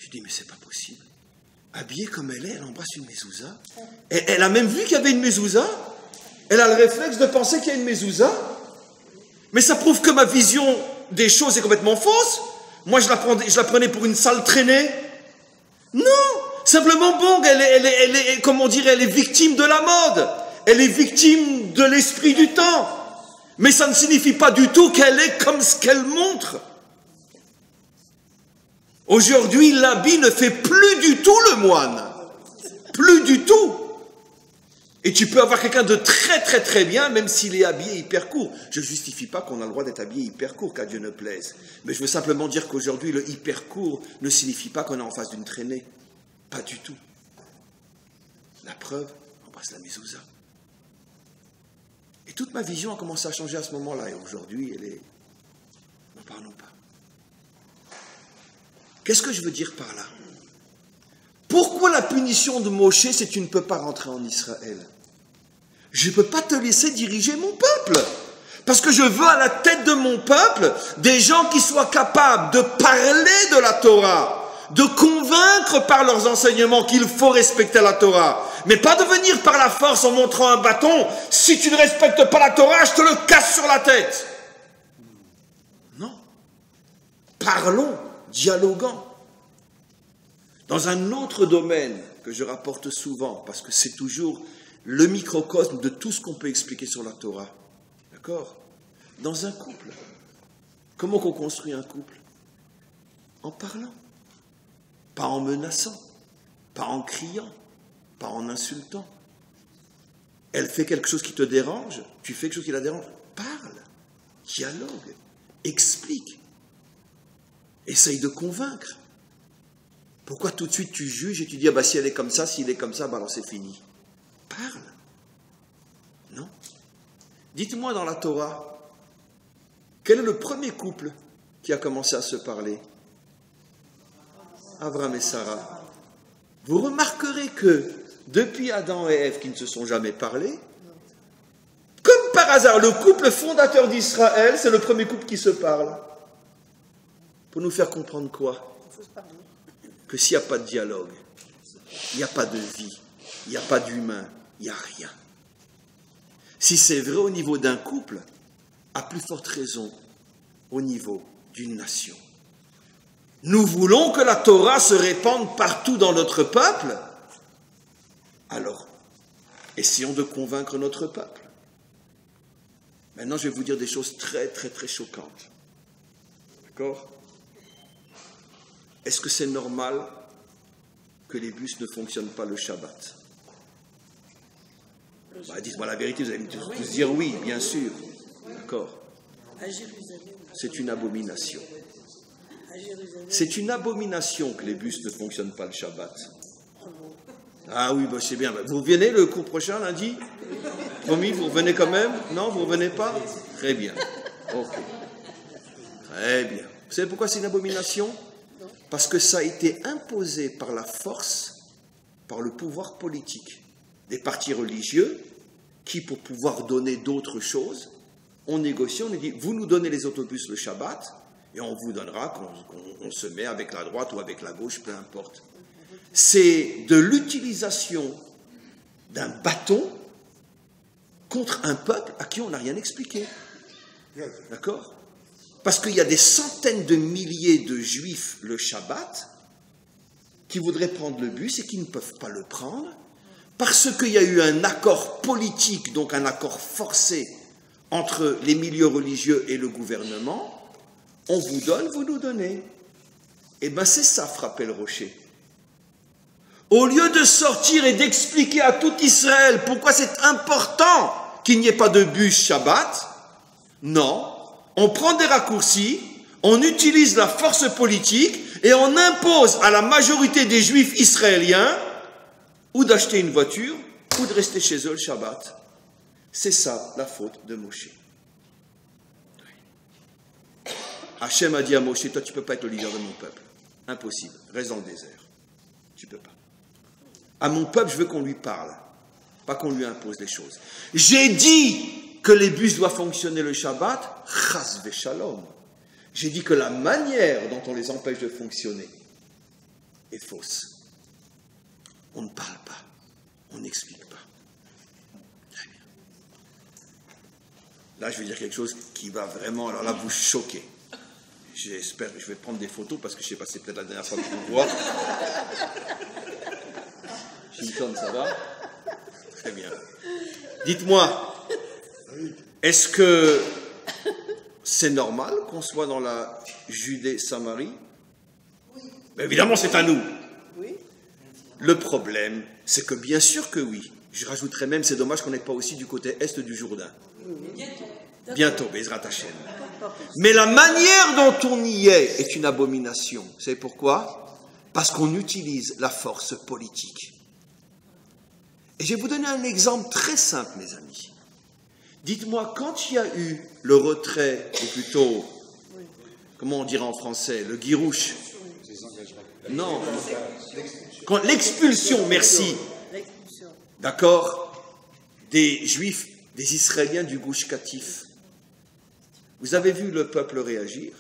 Je dis, mais c'est pas possible. Habillée comme elle est, elle embrasse une mezouza. Et elle a même vu qu'il y avait une mezouza. Elle a le réflexe de penser qu'il y a une mezouza. Mais ça prouve que ma vision des choses est complètement fausse. Moi, je la prenais pour une sale traînée. Non, simplement, bon, elle est, comme on dirait, elle est victime de la mode. Elle est victime de l'esprit du temps. Mais ça ne signifie pas du tout qu'elle est comme ce qu'elle montre. Aujourd'hui, l'habit ne fait plus du tout le moine. Plus du tout. Et tu peux avoir quelqu'un de très très très bien, même s'il est habillé hyper court. Je ne justifie pas qu'on a le droit d'être habillé hyper court, qu'à Dieu ne plaise. Mais je veux simplement dire qu'aujourd'hui, le hyper court ne signifie pas qu'on est en face d'une traînée. Pas du tout. La preuve, on passe la mezouza. Et toute ma vision a commencé à changer à ce moment-là. Et aujourd'hui, elle est... N'en parlons pas. Qu'est-ce que je veux dire par là? Pourquoi la punition de Moshe, c'est tu ne peux pas rentrer en Israël? Je ne peux pas te laisser diriger mon peuple. Parce que je veux à la tête de mon peuple des gens qui soient capables de parler de la Torah, de convaincre par leurs enseignements qu'il faut respecter la Torah. Mais pas de venir par la force en montrant un bâton. Si tu ne respectes pas la Torah, je te le casse sur la tête. Non. Parlons, dialoguant. Dans un autre domaine que je rapporte souvent, parce que c'est toujours le microcosme de tout ce qu'on peut expliquer sur la Torah. D'accord? Dans un couple. Comment qu'on construit un couple? En parlant. Pas en menaçant. Pas en criant. Pas en insultant. Elle fait quelque chose qui te dérange, tu fais quelque chose qui la dérange. Parle. Dialogue. Explique. Essaye de convaincre. Pourquoi tout de suite tu juges et tu dis, ah bah si elle est comme ça, s'il est comme ça, bah alors c'est fini. Parle. Non. Dites-moi dans la Torah, quel est le premier couple qui a commencé à se parler? Abraham et Sarah. Vous remarquerez que depuis Adam et Ève qui ne se sont jamais parlé, comme par hasard, le couple fondateur d'Israël, c'est le premier couple qui se parle. Pour nous faire comprendre quoi? Que s'il n'y a pas de dialogue, il n'y a pas de vie, il n'y a pas d'humain, il n'y a rien. Si c'est vrai au niveau d'un couple, à plus forte raison au niveau d'une nation. Nous voulons que la Torah se répande partout dans notre peuple. Alors, essayons de convaincre notre peuple. Maintenant, je vais vous dire des choses très, très, très choquantes. D'accord? Est-ce que c'est normal que les bus ne fonctionnent pas le Shabbat? Bah, dites-moi la vérité, vous allez tous dire oui, bien sûr. D'accord? C'est une abomination. C'est une abomination que les bus ne fonctionnent pas le Shabbat. Ah oui, bah c'est bien. Vous venez le cours prochain, lundi? Promis, vous revenez quand même? Non, vous ne revenez pas? Très bien. Ok. Très bien. Vous savez pourquoi c'est une abomination? Parce que ça a été imposé par la force, par le pouvoir politique des partis religieux qui, pour pouvoir donner d'autres choses, on négocie, on dit, vous nous donnez les autobus le Shabbat, et on vous donnera qu'on se met avec la droite ou avec la gauche, peu importe. C'est de l'utilisation d'un bâton contre un peuple à qui on n'a rien expliqué. D'accord? Parce qu'il y a des centaines de milliers de juifs le Shabbat qui voudraient prendre le bus et qui ne peuvent pas le prendre parce qu'il y a eu un accord politique, donc un accord forcé entre les milieux religieux et le gouvernement. On vous donne, vous nous donnez. Eh bien, c'est ça, frapper le rocher. Au lieu de sortir et d'expliquer à tout Israël pourquoi c'est important qu'il n'y ait pas de bus Shabbat, non, on prend des raccourcis, on utilise la force politique et on impose à la majorité des juifs israéliens ou d'acheter une voiture ou de rester chez eux le Shabbat. C'est ça la faute de Moshe. Hachem a dit à Moshe, toi tu ne peux pas être le leader de mon peuple. Impossible, reste dans le désert. Tu ne peux pas. À mon peuple, je veux qu'on lui parle, pas qu'on lui impose les choses. J'ai dit que les bus doivent fonctionner le Shabbat, chas v'shalom. J'ai dit que la manière dont on les empêche de fonctionner, est fausse. On ne parle pas, on n'explique pas. Très bien. Là, je vais dire quelque chose qui va vraiment, alors là, vous choquer. J'espère que je vais prendre des photos parce que je sais pas, c'est peut-être la dernière fois que je vous vois. Chilton, ça va? Très bien. Dites-moi, est-ce que c'est normal qu'on soit dans la Judée-Samarie? Oui. Mais évidemment, c'est à nous. Oui. Le problème, c'est que bien sûr que oui. Je rajouterais même, c'est dommage qu'on n'ait pas aussi du côté est du Jourdain. Bientôt, Bezrat Hashem. Mais la manière dont on y est une abomination. Vous savez pourquoi? Parce qu'on utilise la force politique. Et je vais vous donner un exemple très simple, mes amis. Dites-moi, quand il y a eu le retrait, ou plutôt, comment on dirait en français, le guirouche? Non. L'expulsion, merci. D'accord? Des Juifs, des Israéliens du Gush Katif. Vous avez vu le peuple réagir?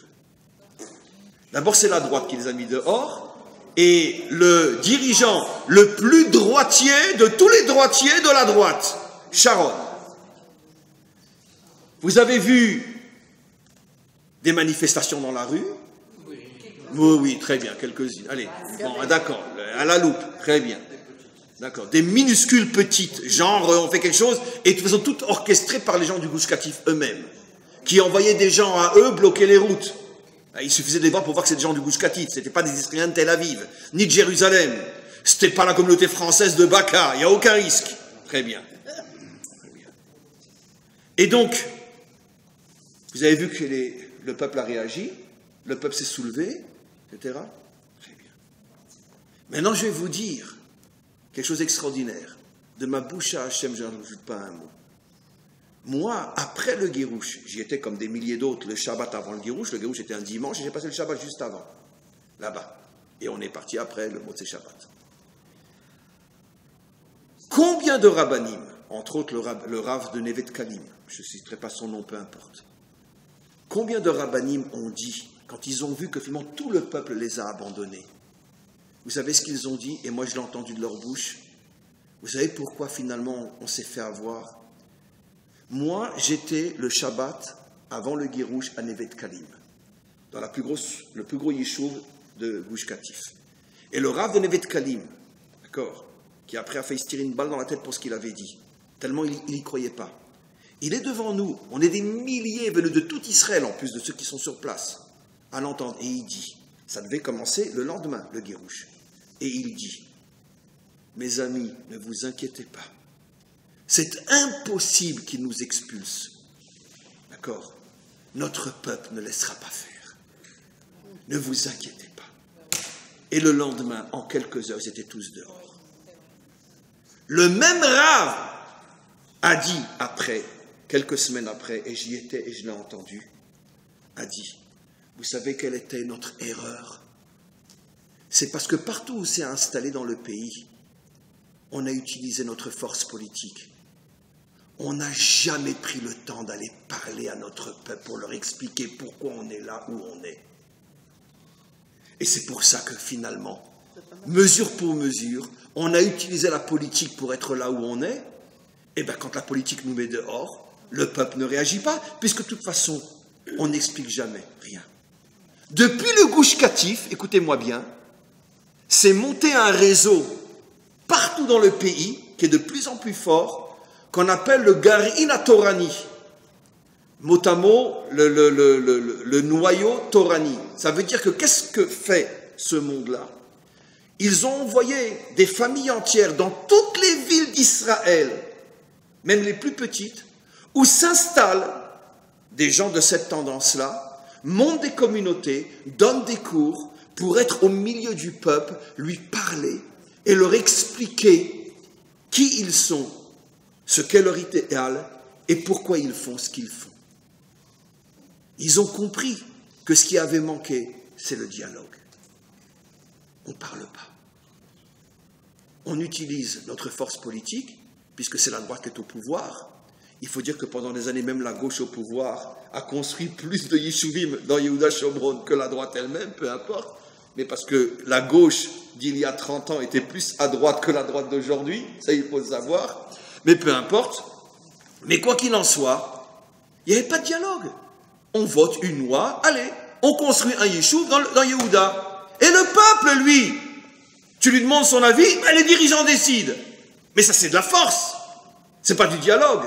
D'abord, c'est la droite qui les a mis dehors. Et le dirigeant le plus droitier de tous les droitiers de la droite, Sharon. Vous avez vu des manifestations dans la rue? Oui, très bien, quelques-unes. Allez, bon, d'accord, à la loupe, très bien. D'accord, des minuscules petites, genre on fait quelque chose, et de toute façon toutes orchestrées par les gens du Gush Katif eux-mêmes, qui envoyaient des gens à eux bloquer les routes. Il suffisait de les voir pour voir que c'est des gens du Gush Katif, ce n'était pas des Israéliens de Tel Aviv, ni de Jérusalem, ce n'était pas la communauté française de Baka, il n'y a aucun risque. Très bien. Et donc, vous avez vu que le peuple a réagi, le peuple s'est soulevé, etc. Très bien. Maintenant, je vais vous dire quelque chose d'extraordinaire. De ma bouche à Hachem, je n'en rajoute pas un mot. Moi, après le Guirouche, j'y étais comme des milliers d'autres le Shabbat avant le Guirouche était un dimanche, et j'ai passé le Shabbat juste avant, là-bas. Et on est parti après le Motzei Shabbat. Combien de rabbanim, entre autres le Rav de Nevet Kalim, je ne citerai pas son nom, peu importe, combien de rabbanim ont dit, quand ils ont vu que finalement tout le peuple les a abandonnés, vous savez ce qu'ils ont dit, et moi je l'ai entendu de leur bouche, vous savez pourquoi finalement on s'est fait avoir? Moi, j'étais le Shabbat avant le Guirouche à Nevet Kalim, dans le plus gros yeshuv de Gush Katif. Et le Rav de Nevet Kalim, d'accord, qui après a fait se tirer une balle dans la tête pour ce qu'il avait dit, tellement il n'y croyait pas. Il est devant nous, on est des milliers venus de tout Israël, en plus de ceux qui sont sur place, à l'entendre. Et il dit, ça devait commencer le lendemain, le Guirouche. Et il dit, mes amis, ne vous inquiétez pas. C'est impossible qu'il nous expulse. D'accord? Notre peuple ne laissera pas faire. Ne vous inquiétez pas. Et le lendemain, en quelques heures, ils étaient tous dehors. Le même Rav a dit après, quelques semaines après, et j'y étais et je l'ai entendu, a dit, vous savez quelle était notre erreur? C'est parce que partout où c'est installé dans le pays, on a utilisé notre force politique. On n'a jamais pris le temps d'aller parler à notre peuple pour leur expliquer pourquoi on est là où on est. Et c'est pour ça que finalement, mesure pour mesure, on a utilisé la politique pour être là où on est. Et bien quand la politique nous met dehors, le peuple ne réagit pas, puisque de toute façon, on n'explique jamais rien. Depuis le Gush Katif, écoutez-moi bien, c'est monté un réseau partout dans le pays, qui est de plus en plus fort, qu'on appelle le Garin HaTorani. Mot à mot, le noyau Torani. Ça veut dire que qu'est-ce que fait ce monde-là? Ils ont envoyé des familles entières dans toutes les villes d'Israël, même les plus petites, où s'installent des gens de cette tendance-là, montent des communautés, donnent des cours pour être au milieu du peuple, lui parler et leur expliquer qui ils sont, ce qu'est leur idéal et pourquoi ils font ce qu'ils font. Ils ont compris que ce qui avait manqué, c'est le dialogue. On ne parle pas. On utilise notre force politique, puisque c'est la droite qui est au pouvoir. Il faut dire que pendant des années, même la gauche au pouvoir a construit plus de yeshuvim dans Yehuda Shomron que la droite elle-même, peu importe. mais parce que la gauche d'il y a 30 ans était plus à droite que la droite d'aujourd'hui, ça il faut le savoir, mais peu importe. Mais quoi qu'il en soit, il n'y avait pas de dialogue. On vote une loi, allez, on construit un yeshuv dans Yehuda. Et le peuple, lui, tu lui demandes son avis, les dirigeants décident. Mais ça, c'est de la force. C'est pas du dialogue.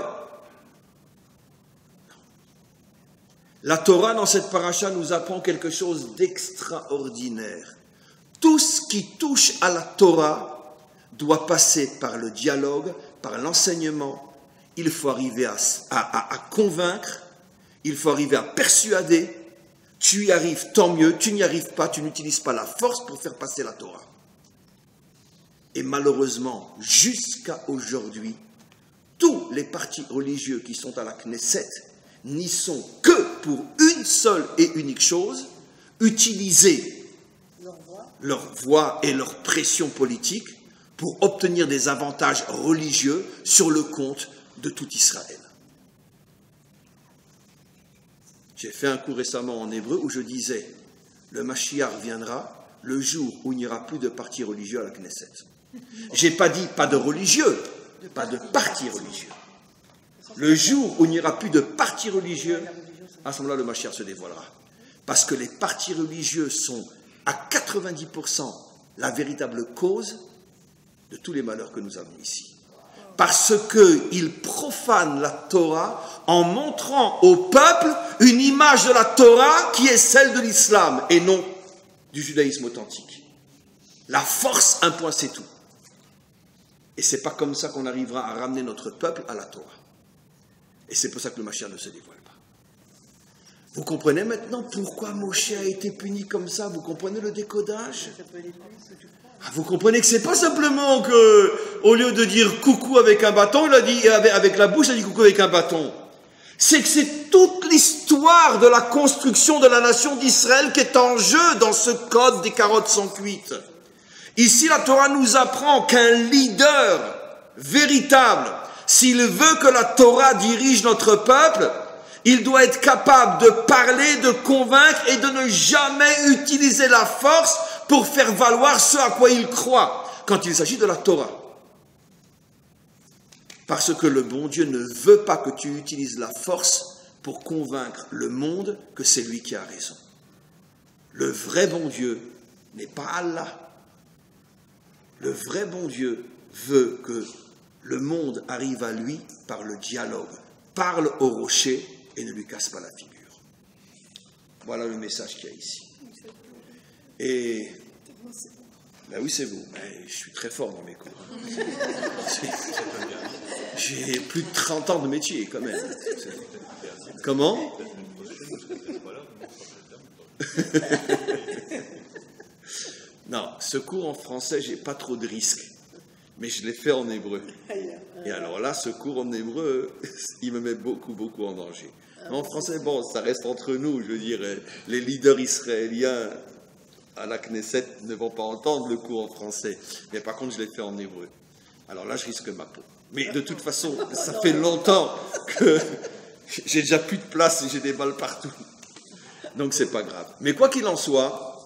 La Torah, dans cette paracha, nous apprend quelque chose d'extraordinaire. Tout ce qui touche à la Torah doit passer par le dialogue, par l'enseignement. Il faut arriver à convaincre, il faut arriver à persuader. Tu y arrives, tant mieux. Tu n'y arrives pas, tu n'utilises pas la force pour faire passer la Torah. Et malheureusement, jusqu'à aujourd'hui, tous les partis religieux qui sont à la Knesset n'y sont que pour une seule et unique chose, utiliser leur voix et leur pression politique pour obtenir des avantages religieux sur le compte de tout Israël. J'ai fait un cours récemment en hébreu où je disais « Le Mashiach viendra le jour où il n'y aura plus de partis religieux à la Knesset. » J'ai pas dit pas de religieux, pas de partis religieux. Le jour où il n'y aura plus de partis religieux, à ce moment-là, le Mashiach se dévoilera. Parce que les partis religieux sont à 90% la véritable cause de tous les malheurs que nous avons ici. Parce qu'ils profanent la Torah en montrant au peuple une image de la Torah qui est celle de l'islam et non du judaïsme authentique. La force, un point, c'est tout. Et c'est pas comme ça qu'on arrivera à ramener notre peuple à la Torah. Et c'est pour ça que le Mashiach ne se dévoile pas. Vous comprenez maintenant pourquoi Moshe a été puni comme ça? Vous comprenez le décodage? Vous comprenez que c'est pas simplement que, au lieu de dire coucou avec un bâton, il a dit, avec la bouche, il a dit coucou avec un bâton. C'est que c'est toute l'histoire de la construction de la nation d'Israël qui est en jeu dans ce code des carottes sans cuites. Ici, la Torah nous apprend qu'un leader véritable, s'il veut que la Torah dirige notre peuple, il doit être capable de parler, de convaincre et de ne jamais utiliser la force pour faire valoir ce à quoi il croit quand il s'agit de la Torah. Parce que le bon Dieu ne veut pas que tu utilises la force pour convaincre le monde que c'est lui qui a raison. Le vrai bon Dieu n'est pas Allah. Le vrai bon Dieu veut que le monde arrive à lui par le dialogue. Parle au rocher et ne lui casse pas la figure. Voilà le message qu'il y a ici. Et, ben oui, c'est vous. Ben, je suis très fort dans mes cours. J'ai plus de 30 ans de métier, quand même. Comment? Non, ce cours en français, j'ai pas trop de risques. Mais je l'ai fait en hébreu. Et alors là, ce cours en hébreu, il me met beaucoup, beaucoup en danger. En français, bon, ça reste entre nous. Je veux dire, les leaders israéliens à la Knesset ne vont pas entendre le cours en français. Mais par contre, je l'ai fait en hébreu. Alors là, je risque ma peau. Mais de toute façon, ça fait longtemps que j'ai déjà plus de place et j'ai des balles partout. Donc, c'est pas grave. Mais quoi qu'il en soit,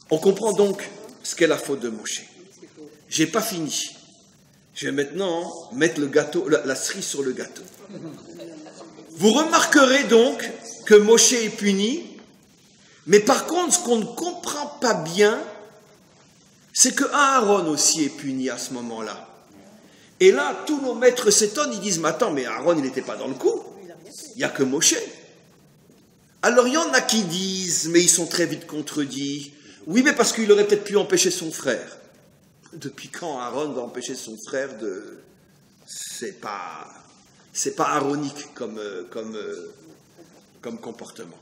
on comprend donc ce qu'est la faute de Moshe. J'ai pas fini. Je vais maintenant mettre le gâteau, la cerise sur le gâteau. Vous remarquerez donc que Moshe est puni, mais par contre, ce qu'on ne comprend pas bien, c'est que Aaron aussi est puni à ce moment-là. Et là, tous nos maîtres s'étonnent, ils disent, mais attends, mais Aaron, il n'était pas dans le coup. Il n'y a que Moshe. Alors, il y en a qui disent, mais ils sont très vite contredits. Oui, mais parce qu'il aurait peut-être pu empêcher son frère. Depuis quand Aaron va empêcher son frère de... C'est pas aaronique comme comportement.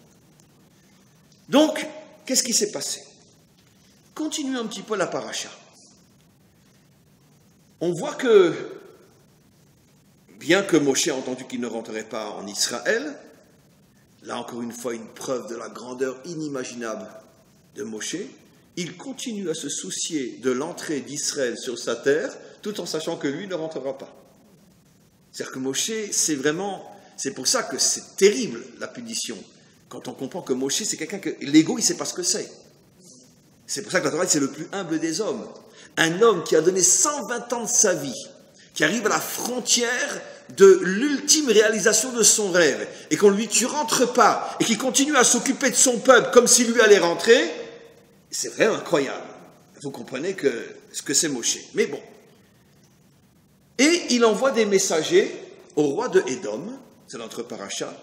Donc, qu'est-ce qui s'est passé? Continuons un petit peu la paracha. On voit que, bien que Moshe a entendu qu'il ne rentrerait pas en Israël, là encore une fois une preuve de la grandeur inimaginable de Moshe, il continue à se soucier de l'entrée d'Israël sur sa terre, tout en sachant que lui ne rentrera pas. C'est-à-dire que Moshe, c'est pour ça que c'est terrible la punition. Quand on comprend que Moshe, c'est quelqu'un que l'ego, il ne sait pas ce que c'est. C'est pour ça que la Torah, c'est le plus humble des hommes. Un homme qui a donné 120 ans de sa vie, qui arrive à la frontière de l'ultime réalisation de son rêve, et qu'on lui dit tu rentres pas, et qui continue à s'occuper de son peuple comme s'il lui allait rentrer, c'est vraiment incroyable. Vous comprenez ce que c'est Moshe. Mais bon. Et il envoie des messagers au roi de Édom, c'est notre paracha.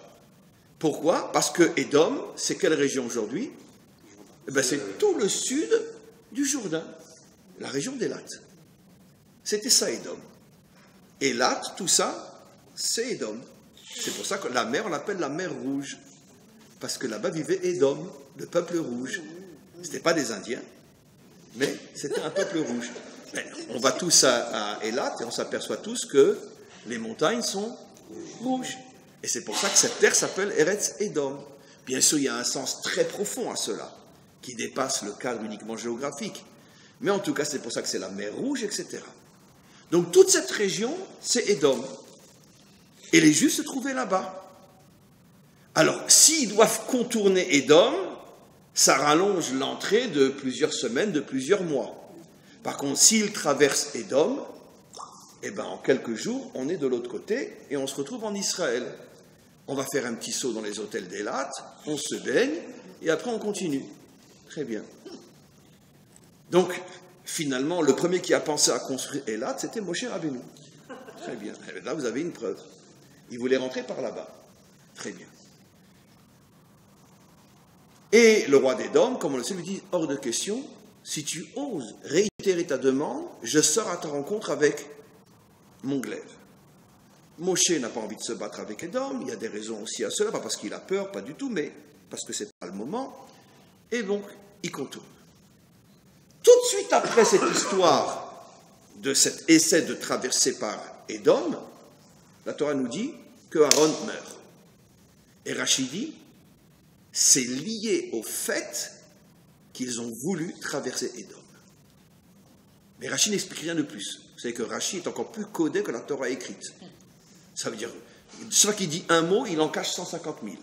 Pourquoi? Parce que Édom, c'est quelle région aujourd'hui? C'est tout le sud du Jourdain, la région d'Élat. C'était ça Édom. Élat, tout ça, c'est Édom. C'est pour ça que la mer, on l'appelle la mer Rouge. Parce que là-bas vivait Édom, le peuple rouge. Ce n'était pas des Indiens, mais c'était un peuple rouge. Mais on va tous à Élat et on s'aperçoit tous que les montagnes sont rouges. Et c'est pour ça que cette terre s'appelle Eretz Édom. Bien sûr, il y a un sens très profond à cela, qui dépasse le cadre uniquement géographique. Mais en tout cas, c'est pour ça que c'est la mer Rouge, etc. Donc toute cette région, c'est Édom. Et les Juifs se trouvaient là-bas. Alors, s'ils doivent contourner Édom, ça rallonge l'entrée de plusieurs semaines, de plusieurs mois. Par contre, s'ils traversent Édom, en quelques jours, on est de l'autre côté et on se retrouve en Israël. On va faire un petit saut dans les hôtels d'Élat, on se baigne et après on continue. Très bien. Donc, finalement, le premier qui a pensé à construire Élat, c'était Moshe Rabbeinu. Très bien. Et là, vous avez une preuve. Il voulait rentrer par là-bas. Très bien. Et le roi d'Édom, comme on le sait, lui dit, hors de question, si tu oses réitérer ta demande, je sors à ta rencontre avec mon glaive. Moshe n'a pas envie de se battre avec Édom, il y a des raisons aussi à cela, pas parce qu'il a peur, pas du tout, mais parce que ce n'est pas le moment. Et donc, il contourne. Tout de suite après cette histoire de cet essai de traverser par Édom, la Torah nous dit que Aaron meurt. Et Rachid dit, c'est lié au fait qu'ils ont voulu traverser Édom. Mais Rachid n'explique rien de plus. Vous savez que Rachid est encore plus codé que la Torah écrite. Ça veut dire, chaque fois qu'il dit un mot, il en cache 150 000.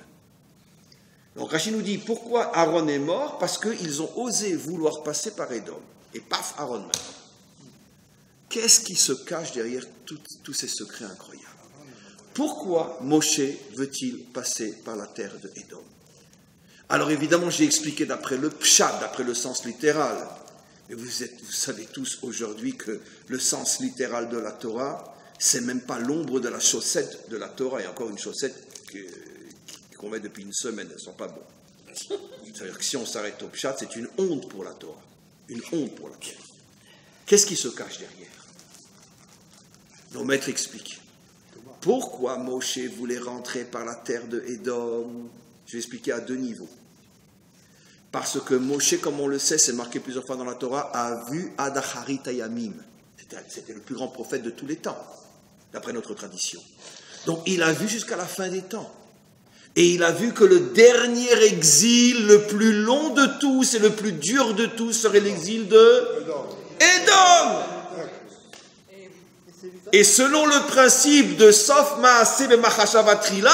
Donc Rachid nous dit, pourquoi Aaron est mort? Parce qu'ils ont osé vouloir passer par Édom. Et paf, Aaron meurt. Qu'est-ce qui se cache derrière tous ces secrets incroyables? Pourquoi Moshe veut-il passer par la terre de Édom? Alors évidemment, j'ai expliqué d'après le pshat, d'après le sens littéral. Mais vous savez tous aujourd'hui que le sens littéral de la Torah, c'est même pas l'ombre de la chaussette de la Torah. Il y a encore une chaussette qu'on met depuis une semaine, elles ne sont pas bonnes. C'est-à-dire que si on s'arrête au pshat, c'est une honte pour la Torah. Une honte pour la Torah. Qu'est-ce qui se cache derrière? Nos maîtres expliquent. Pourquoi Moshe voulait rentrer par la terre de Édom? Je vais expliquer à deux niveaux. Parce que Moshe, comme on le sait, c'est marqué plusieurs fois dans la Torah, a vu Adacharit Hayamim. C'était le plus grand prophète de tous les temps, d'après notre tradition. Donc il a vu jusqu'à la fin des temps. Et il a vu que le dernier exil, le plus long de tous et le plus dur de tous, serait l'exil de Édom. Et selon le principe de Sof Maaseh B'Machashavatrila,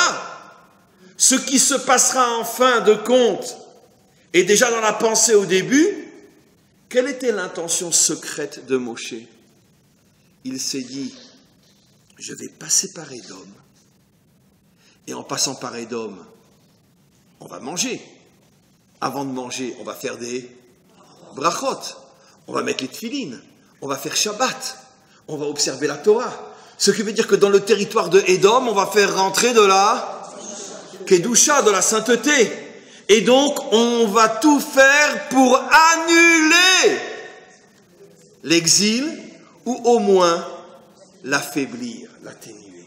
ce qui se passera en fin de compte, et déjà dans la pensée au début, quelle était l'intention secrète de Moshe? Il s'est dit, je vais passer par Édom, et en passant par Édom, on va manger. Avant de manger, on va faire des brachot, on va mettre les tefilines, on va faire Shabbat, on va observer la Torah. Ce qui veut dire que dans le territoire de Édom, on va faire rentrer de la Kedusha, de la sainteté. Et donc, on va tout faire pour annuler l'exil, ou au moins l'affaiblir, l'atténuer.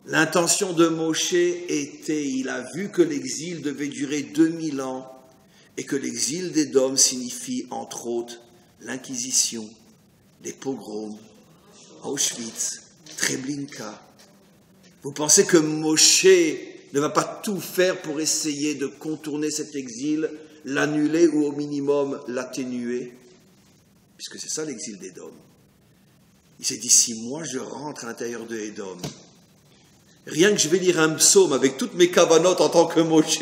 L'intention de Moshe était, il a vu que l'exil devait durer 2000 ans, et que l'exil d'Édom signifie, entre autres, l'Inquisition, les pogroms, Auschwitz, Treblinka. Vous pensez que Moshe ne va pas tout faire pour essayer de contourner cet exil, l'annuler ou au minimum l'atténuer? Puisque c'est ça l'exil d'Édom. Il s'est dit, si moi je rentre à l'intérieur de Édom, rien que je vais lire un psaume avec toutes mes cavanotes en tant que Moshe,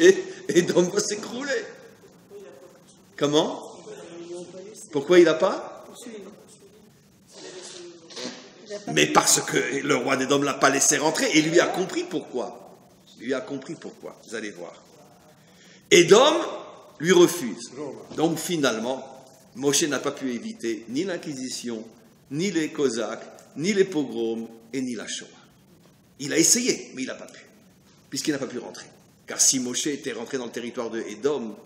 Édom va s'écrouler. Comment? Pourquoi il n'a pas? Mais parce que le roi d'Édom ne l'a pas laissé rentrer et lui a compris pourquoi. Lui a compris pourquoi, vous allez voir. Édom lui refuse. Donc finalement, Moshe n'a pas pu éviter ni l'Inquisition, ni les Cosaques, ni les pogroms et ni la Shoah. Il a essayé, mais il n'a pas pu, puisqu'il n'a pas pu rentrer. Car si Moshe était rentré dans le territoire de Édom,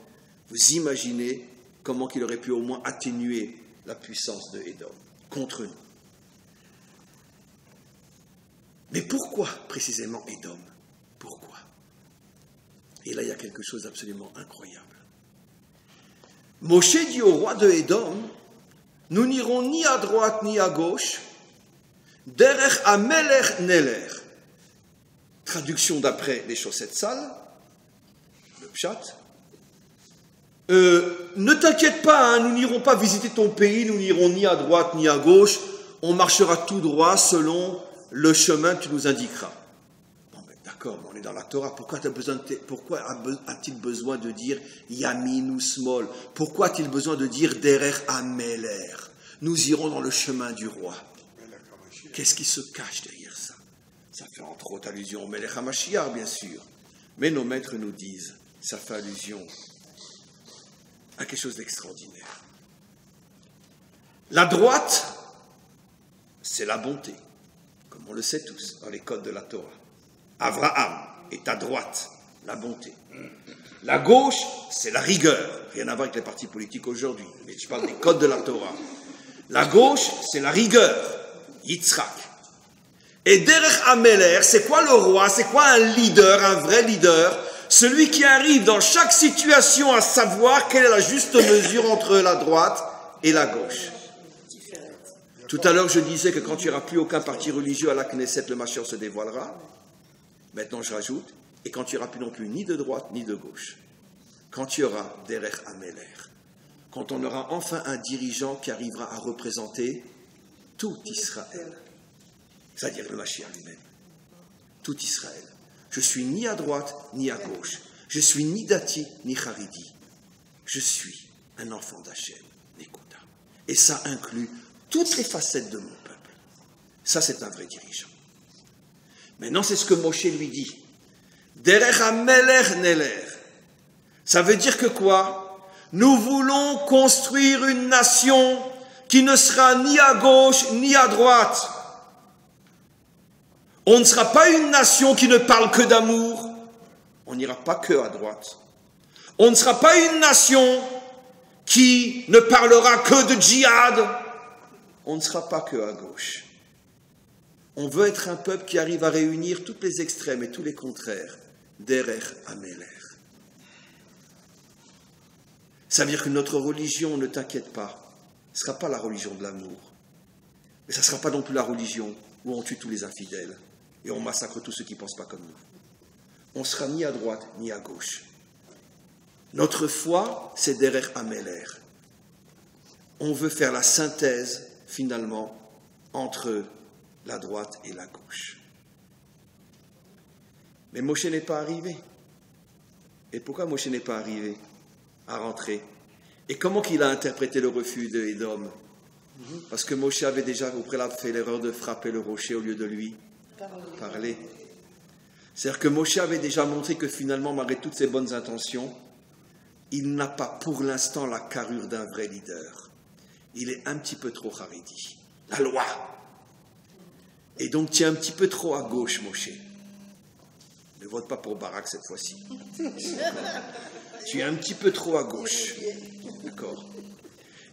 vous imaginez comment il aurait pu au moins atténuer la puissance de Édom contre nous. Mais pourquoi précisément Édom? Pourquoi? Et là, il y a quelque chose d'absolument incroyable. Moshe dit au roi de Édom, nous n'irons ni à droite ni à gauche, derech amelech neler. Traduction d'après les chaussettes sales, le pshat. Ne t'inquiète pas, hein, nous n'irons pas visiter ton pays, nous n'irons ni à droite ni à gauche, on marchera tout droit selon le chemin que tu nous indiqueras. Bon, ben, d'accord, on est dans la Torah, pourquoi a-t-il besoin de dire yamin ou smol? Pourquoi a-t-il besoin de dire derech ameler? Nous irons dans le chemin du roi. Qu'est-ce qui se cache derrière ça? Ça fait entre autres allusion au Melech HaMashiach, bien sûr. Mais nos maîtres nous disent, ça fait allusion à quelque chose d'extraordinaire. La droite, c'est la bonté, comme on le sait tous dans les codes de la Torah. Abraham est à droite, la bonté. La gauche, c'est la rigueur. Rien à voir avec les partis politiques aujourd'hui, mais je parle des codes de la Torah. La gauche, c'est la rigueur, Yitzhak. Et Derech Ameler, c'est quoi le roi? C'est quoi un leader, un vrai leader? Celui qui arrive dans chaque situation à savoir quelle est la juste mesure entre la droite et la gauche. Tout à l'heure, je disais que quand il n'y aura plus aucun parti religieux à la Knesset, le Mashiach se dévoilera. Maintenant, je rajoute, et quand il n'y aura plus non plus ni de droite ni de gauche. Quand il y aura Derech Ameler, quand on aura enfin un dirigeant qui arrivera à représenter tout Israël, c'est-à-dire le Mashiach lui-même, tout Israël. Je suis ni à droite ni à gauche. Je suis ni dati ni haridi. Je suis un enfant d'Hachem, Nekuda. Et ça inclut toutes les facettes de mon peuple. Ça, c'est un vrai dirigeant. Maintenant, c'est ce que Moshe lui dit. Derech hamelech neler. Ça veut dire que quoi? Nous voulons construire une nation qui ne sera ni à gauche ni à droite. On ne sera pas une nation qui ne parle que d'amour. On n'ira pas que à droite. On ne sera pas une nation qui ne parlera que de djihad. On ne sera pas que à gauche. On veut être un peuple qui arrive à réunir toutes les extrêmes et tous les contraires. Derech Ameler. Ça veut dire que notre religion, ne t'inquiète pas, ne sera pas la religion de l'amour. Mais ça ne sera pas non plus la religion où on tue tous les infidèles et on massacre tous ceux qui ne pensent pas comme nous. On ne sera ni à droite ni à gauche. Notre foi, c'est Derech Ameler. On veut faire la synthèse, finalement, entre la droite et la gauche. Mais Moshe n'est pas arrivé. Et pourquoi Moshe n'est pas arrivé à rentrer? Et comment qu'il a interprété le refus de Édom? Parce que Moshe avait déjà au préalable fait l'erreur de frapper le rocher au lieu de lui parler. C'est-à-dire que Moshe avait déjà montré que finalement, malgré toutes ses bonnes intentions, il n'a pas pour l'instant la carrure d'un vrai leader. Il est un petit peu trop haredi. La loi. Et donc tu es un petit peu trop à gauche, Moshe. Ne vote pas pour Barak cette fois-ci. Tu es un petit peu trop à gauche. D'accord.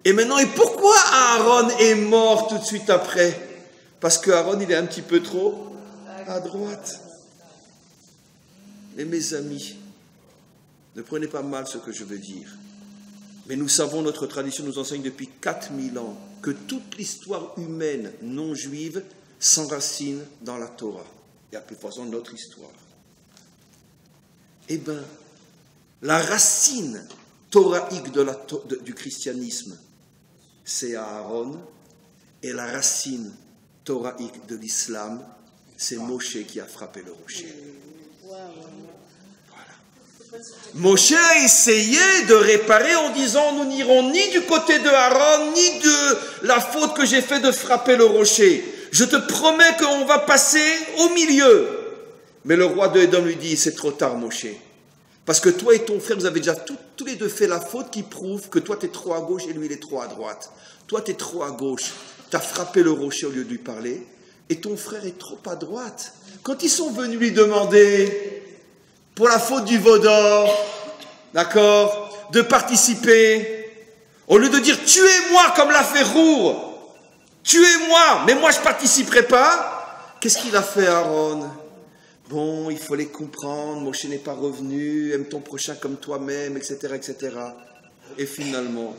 Et maintenant, et pourquoi Aaron est mort tout de suite après? Parce que Aaron, il est un petit peu trop à droite. Et mes amis, ne prenez pas mal ce que je veux dire. Mais nous savons, notre tradition nous enseigne depuis 4000 ans que toute l'histoire humaine non juive s'enracine dans la Torah. Et à plus forte raison notre histoire. Eh bien, la racine thoraïque du christianisme, c'est Aaron, et la racine thoraïque de l'islam, c'est Moshe qui a frappé le rocher. Voilà. Moshe a essayé de réparer en disant, nous n'irons ni du côté de Aaron, ni de la faute que j'ai fait de frapper le rocher. Je te promets qu'on va passer au milieu. Mais le roi de Édom lui dit, c'est trop tard, Moshe. Parce que toi et ton frère, vous avez déjà tous les deux fait la faute qui prouve que toi, tu es trop à gauche et lui, il est trop à droite. Toi, tu es trop à gauche. Tu as frappé le rocher au lieu de lui parler. Et ton frère est trop à droite. Quand ils sont venus lui demander, pour la faute du veau d'or, d'accord, de participer, au lieu de dire, tuez-moi comme l'a fait Rour, tuez-moi, mais moi je ne participerai pas, qu'est-ce qu'il a fait Aaron? Bon, il faut les comprendre, Moshe n'est pas revenu, aime ton prochain comme toi-même, etc., etc. Et finalement,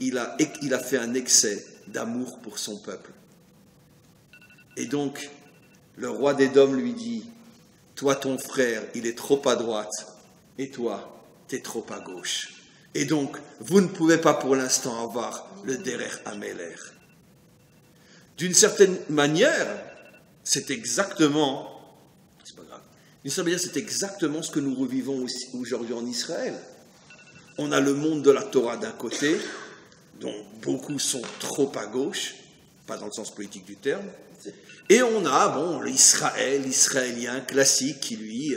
il a fait un excès d'amour pour son peuple. Et donc, le roi d'Édom lui dit, toi, ton frère, il est trop à droite, et toi, tu es trop à gauche. Et donc, vous ne pouvez pas pour l'instant avoir le Derer Améler. D'une certaine manière, c'est exactement ce que nous revivons aussi aujourd'hui en Israël. On a le monde de la Torah d'un côté, dont beaucoup sont trop à gauche, pas dans le sens politique du terme, et on a, l'Israélien classique qui lui,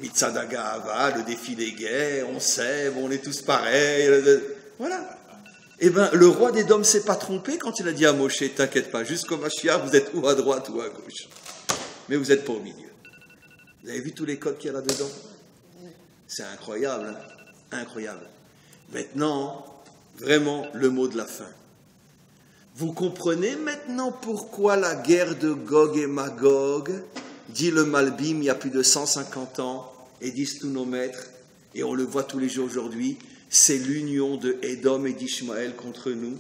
Mitzad Ga'ava, le défilé gay, on sait, on est tous pareils, voilà. Eh bien, le roi d'Édom ne s'est pas trompé quand il a dit à Moshe, t'inquiète pas, jusqu'au Mashiach, vous êtes ou à droite ou à gauche. Mais vous n'êtes pas au milieu. Vous avez vu tous les codes qu'il y a là-dedans? C'est incroyable, hein? Incroyable. Maintenant, vraiment, le mot de la fin. Vous comprenez maintenant pourquoi la guerre de Gog et Magog, dit le Malbim il y a plus de 150 ans, et disent tous nos maîtres, et on le voit tous les jours aujourd'hui, c'est l'union de Édom et d'Ishmaël contre nous?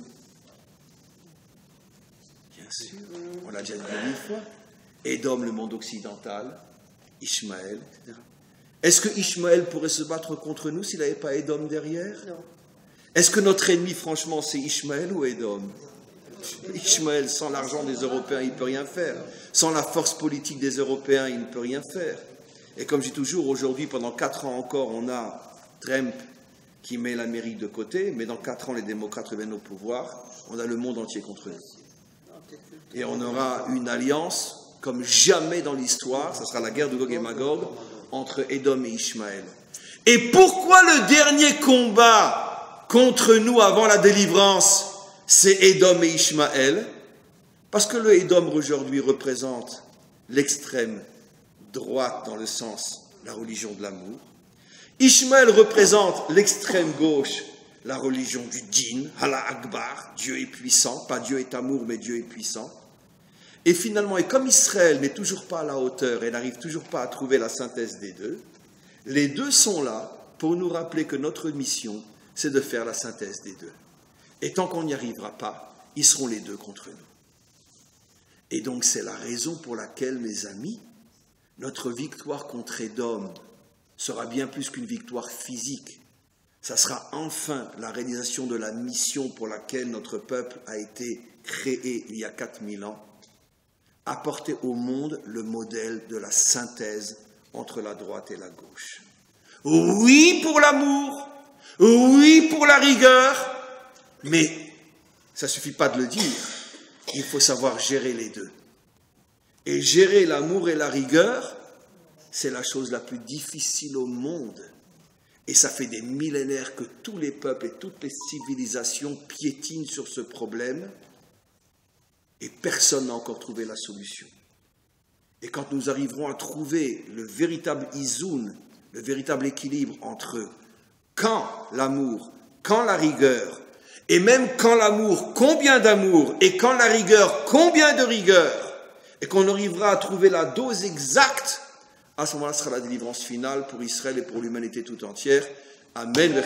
Bien sûr, on l'a déjà dit 1000 fois. Édom, le monde occidental, Ishmaël, etc. Est-ce que Ishmaël pourrait se battre contre nous s'il n'avait pas Édom derrière? Non. Est-ce que notre ennemi, franchement, c'est Ishmaël ou Édom? Ishmaël, sans l'argent des Européens, il ne peut rien faire. Sans la force politique des Européens, il ne peut rien faire. Et comme je dis toujours, aujourd'hui, pendant 4 ans encore, on a Trump qui met l'Amérique de côté, mais dans 4 ans, les démocrates reviennent au pouvoir. On a le monde entier contre nous. Et on aura une alliance comme jamais dans l'histoire, ça sera la guerre de Gog et Magog, entre Édom et Ishmaël. Et pourquoi le dernier combat contre nous avant la délivrance, c'est Édom et Ishmaël? Parce que le Édom aujourd'hui représente l'extrême droite dans le sens, la religion de l'amour. Ishmaël représente l'extrême gauche, la religion du Din, Allah Akbar, Dieu est puissant, pas Dieu est amour, mais Dieu est puissant. Et finalement, et comme Israël n'est toujours pas à la hauteur et n'arrive toujours pas à trouver la synthèse des deux, les deux sont là pour nous rappeler que notre mission, c'est de faire la synthèse des deux. Et tant qu'on n'y arrivera pas, ils seront les deux contre nous. Et donc c'est la raison pour laquelle, mes amis, notre victoire contre Édom sera bien plus qu'une victoire physique. Ça sera enfin la réalisation de la mission pour laquelle notre peuple a été créé il y a 4000 ans, apporter au monde le modèle de la synthèse entre la droite et la gauche. Oui pour l'amour, oui pour la rigueur, mais ça ne suffit pas de le dire, il faut savoir gérer les deux. Et gérer l'amour et la rigueur, c'est la chose la plus difficile au monde. Et ça fait des millénaires que tous les peuples et toutes les civilisations piétinent sur ce problème. Et personne n'a encore trouvé la solution. Et quand nous arriverons à trouver le véritable izoun, le véritable équilibre entre quand l'amour, quand la rigueur, et même quand l'amour, combien d'amour, et quand la rigueur, combien de rigueur, et qu'on arrivera à trouver la dose exacte, à ce moment-là sera la délivrance finale pour Israël et pour l'humanité tout entière. Amen.